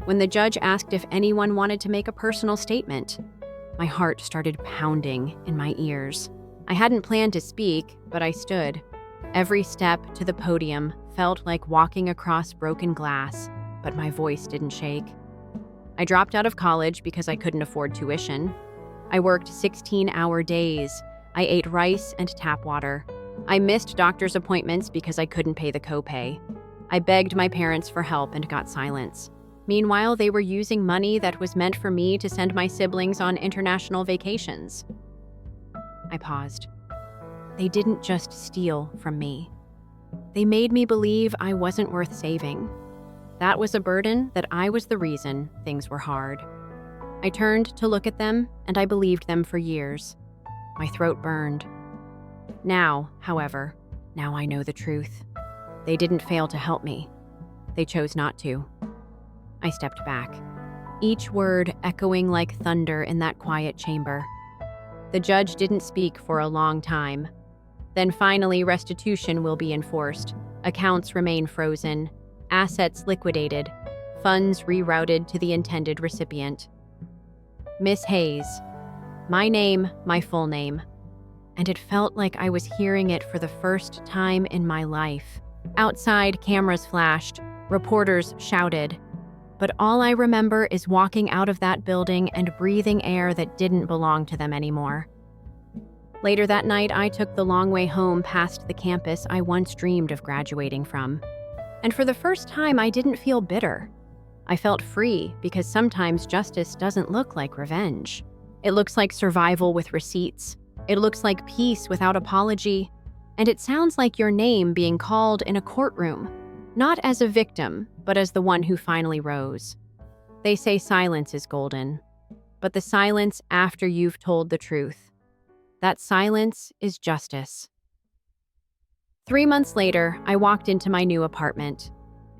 When the judge asked if anyone wanted to make a personal statement, my heart started pounding in my ears. I hadn't planned to speak, but I stood. Every step to the podium felt like walking across broken glass, but my voice didn't shake. I dropped out of college because I couldn't afford tuition. I worked 16-hour days. I ate rice and tap water. I missed doctor's appointments because I couldn't pay the copay. I begged my parents for help and got silence. Meanwhile, they were using money that was meant for me to send my siblings on international vacations. I paused. They didn't just steal from me. They made me believe I wasn't worth saving. That was a burden that I was the reason things were hard. I turned to look at them, and I believed them for years. My throat burned. Now, however, now I know the truth. They didn't fail to help me. They chose not to. I stepped back, each word echoing like thunder in that quiet chamber. The judge didn't speak for a long time. Then finally, restitution will be enforced. Accounts remain frozen, assets liquidated, funds rerouted to the intended recipient. Miss Hayes. My name, my full name. And it felt like I was hearing it for the first time in my life. Outside, cameras flashed, reporters shouted. But all I remember is walking out of that building and breathing air that didn't belong to them anymore. Later that night, I took the long way home past the campus I once dreamed of graduating from. And for the first time, I didn't feel bitter. I felt free because sometimes justice doesn't look like revenge. It looks like survival with receipts. It looks like peace without apology. And it sounds like your name being called in a courtroom, not as a victim, but as the one who finally rose. They say silence is golden, but the silence after you've told the truth. That silence is justice. 3 months later, I walked into my new apartment.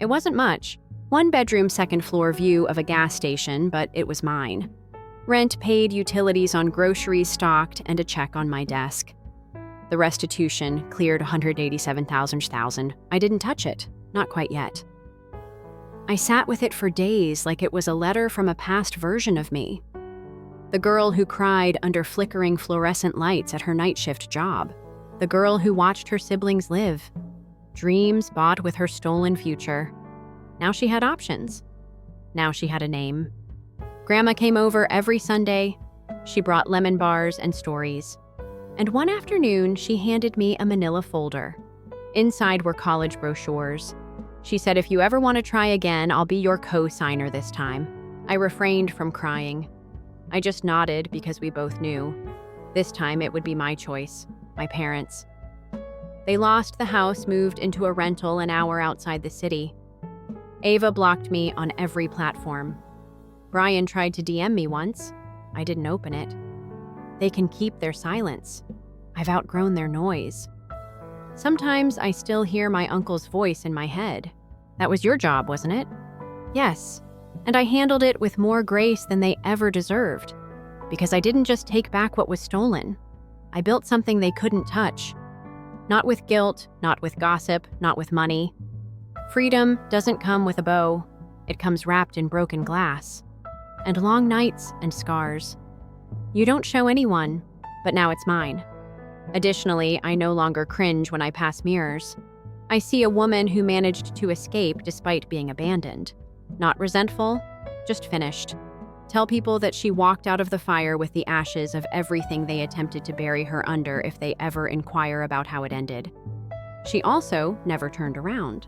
It wasn't much. 1-bedroom, second-floor view of a gas station, but it was mine. Rent paid, utilities on groceries stocked, and a check on my desk. The restitution cleared $187,000. I didn't touch it. Not quite yet. I sat with it for days like it was a letter from a past version of me. The girl who cried under flickering fluorescent lights at her night shift job. The girl who watched her siblings live. Dreams bought with her stolen future. Now she had options. Now she had a name. Grandma came over every Sunday. She brought lemon bars and stories. And one afternoon, she handed me a manila folder. Inside were college brochures. She said, if you ever want to try again, I'll be your co-signer this time. I refrained from crying. I just nodded because we both knew. This time it would be my choice, my parents. They lost the house, moved into a rental an hour outside the city. Ava blocked me on every platform. Brian tried to DM me once. I didn't open it. They can keep their silence. I've outgrown their noise. Sometimes I still hear my uncle's voice in my head. That was your job, wasn't it? Yes. And I handled it with more grace than they ever deserved. Because I didn't just take back what was stolen. I built something they couldn't touch. Not with guilt, not with gossip, not with money. Freedom doesn't come with a bow. It comes wrapped in broken glass. And long nights and scars. You don't show anyone, but now it's mine. Additionally, I no longer cringe when I pass mirrors. I see a woman who managed to escape despite being abandoned. Not resentful, just finished. Tell people that she walked out of the fire with the ashes of everything they attempted to bury her under if they ever inquire about how it ended. She also never turned around.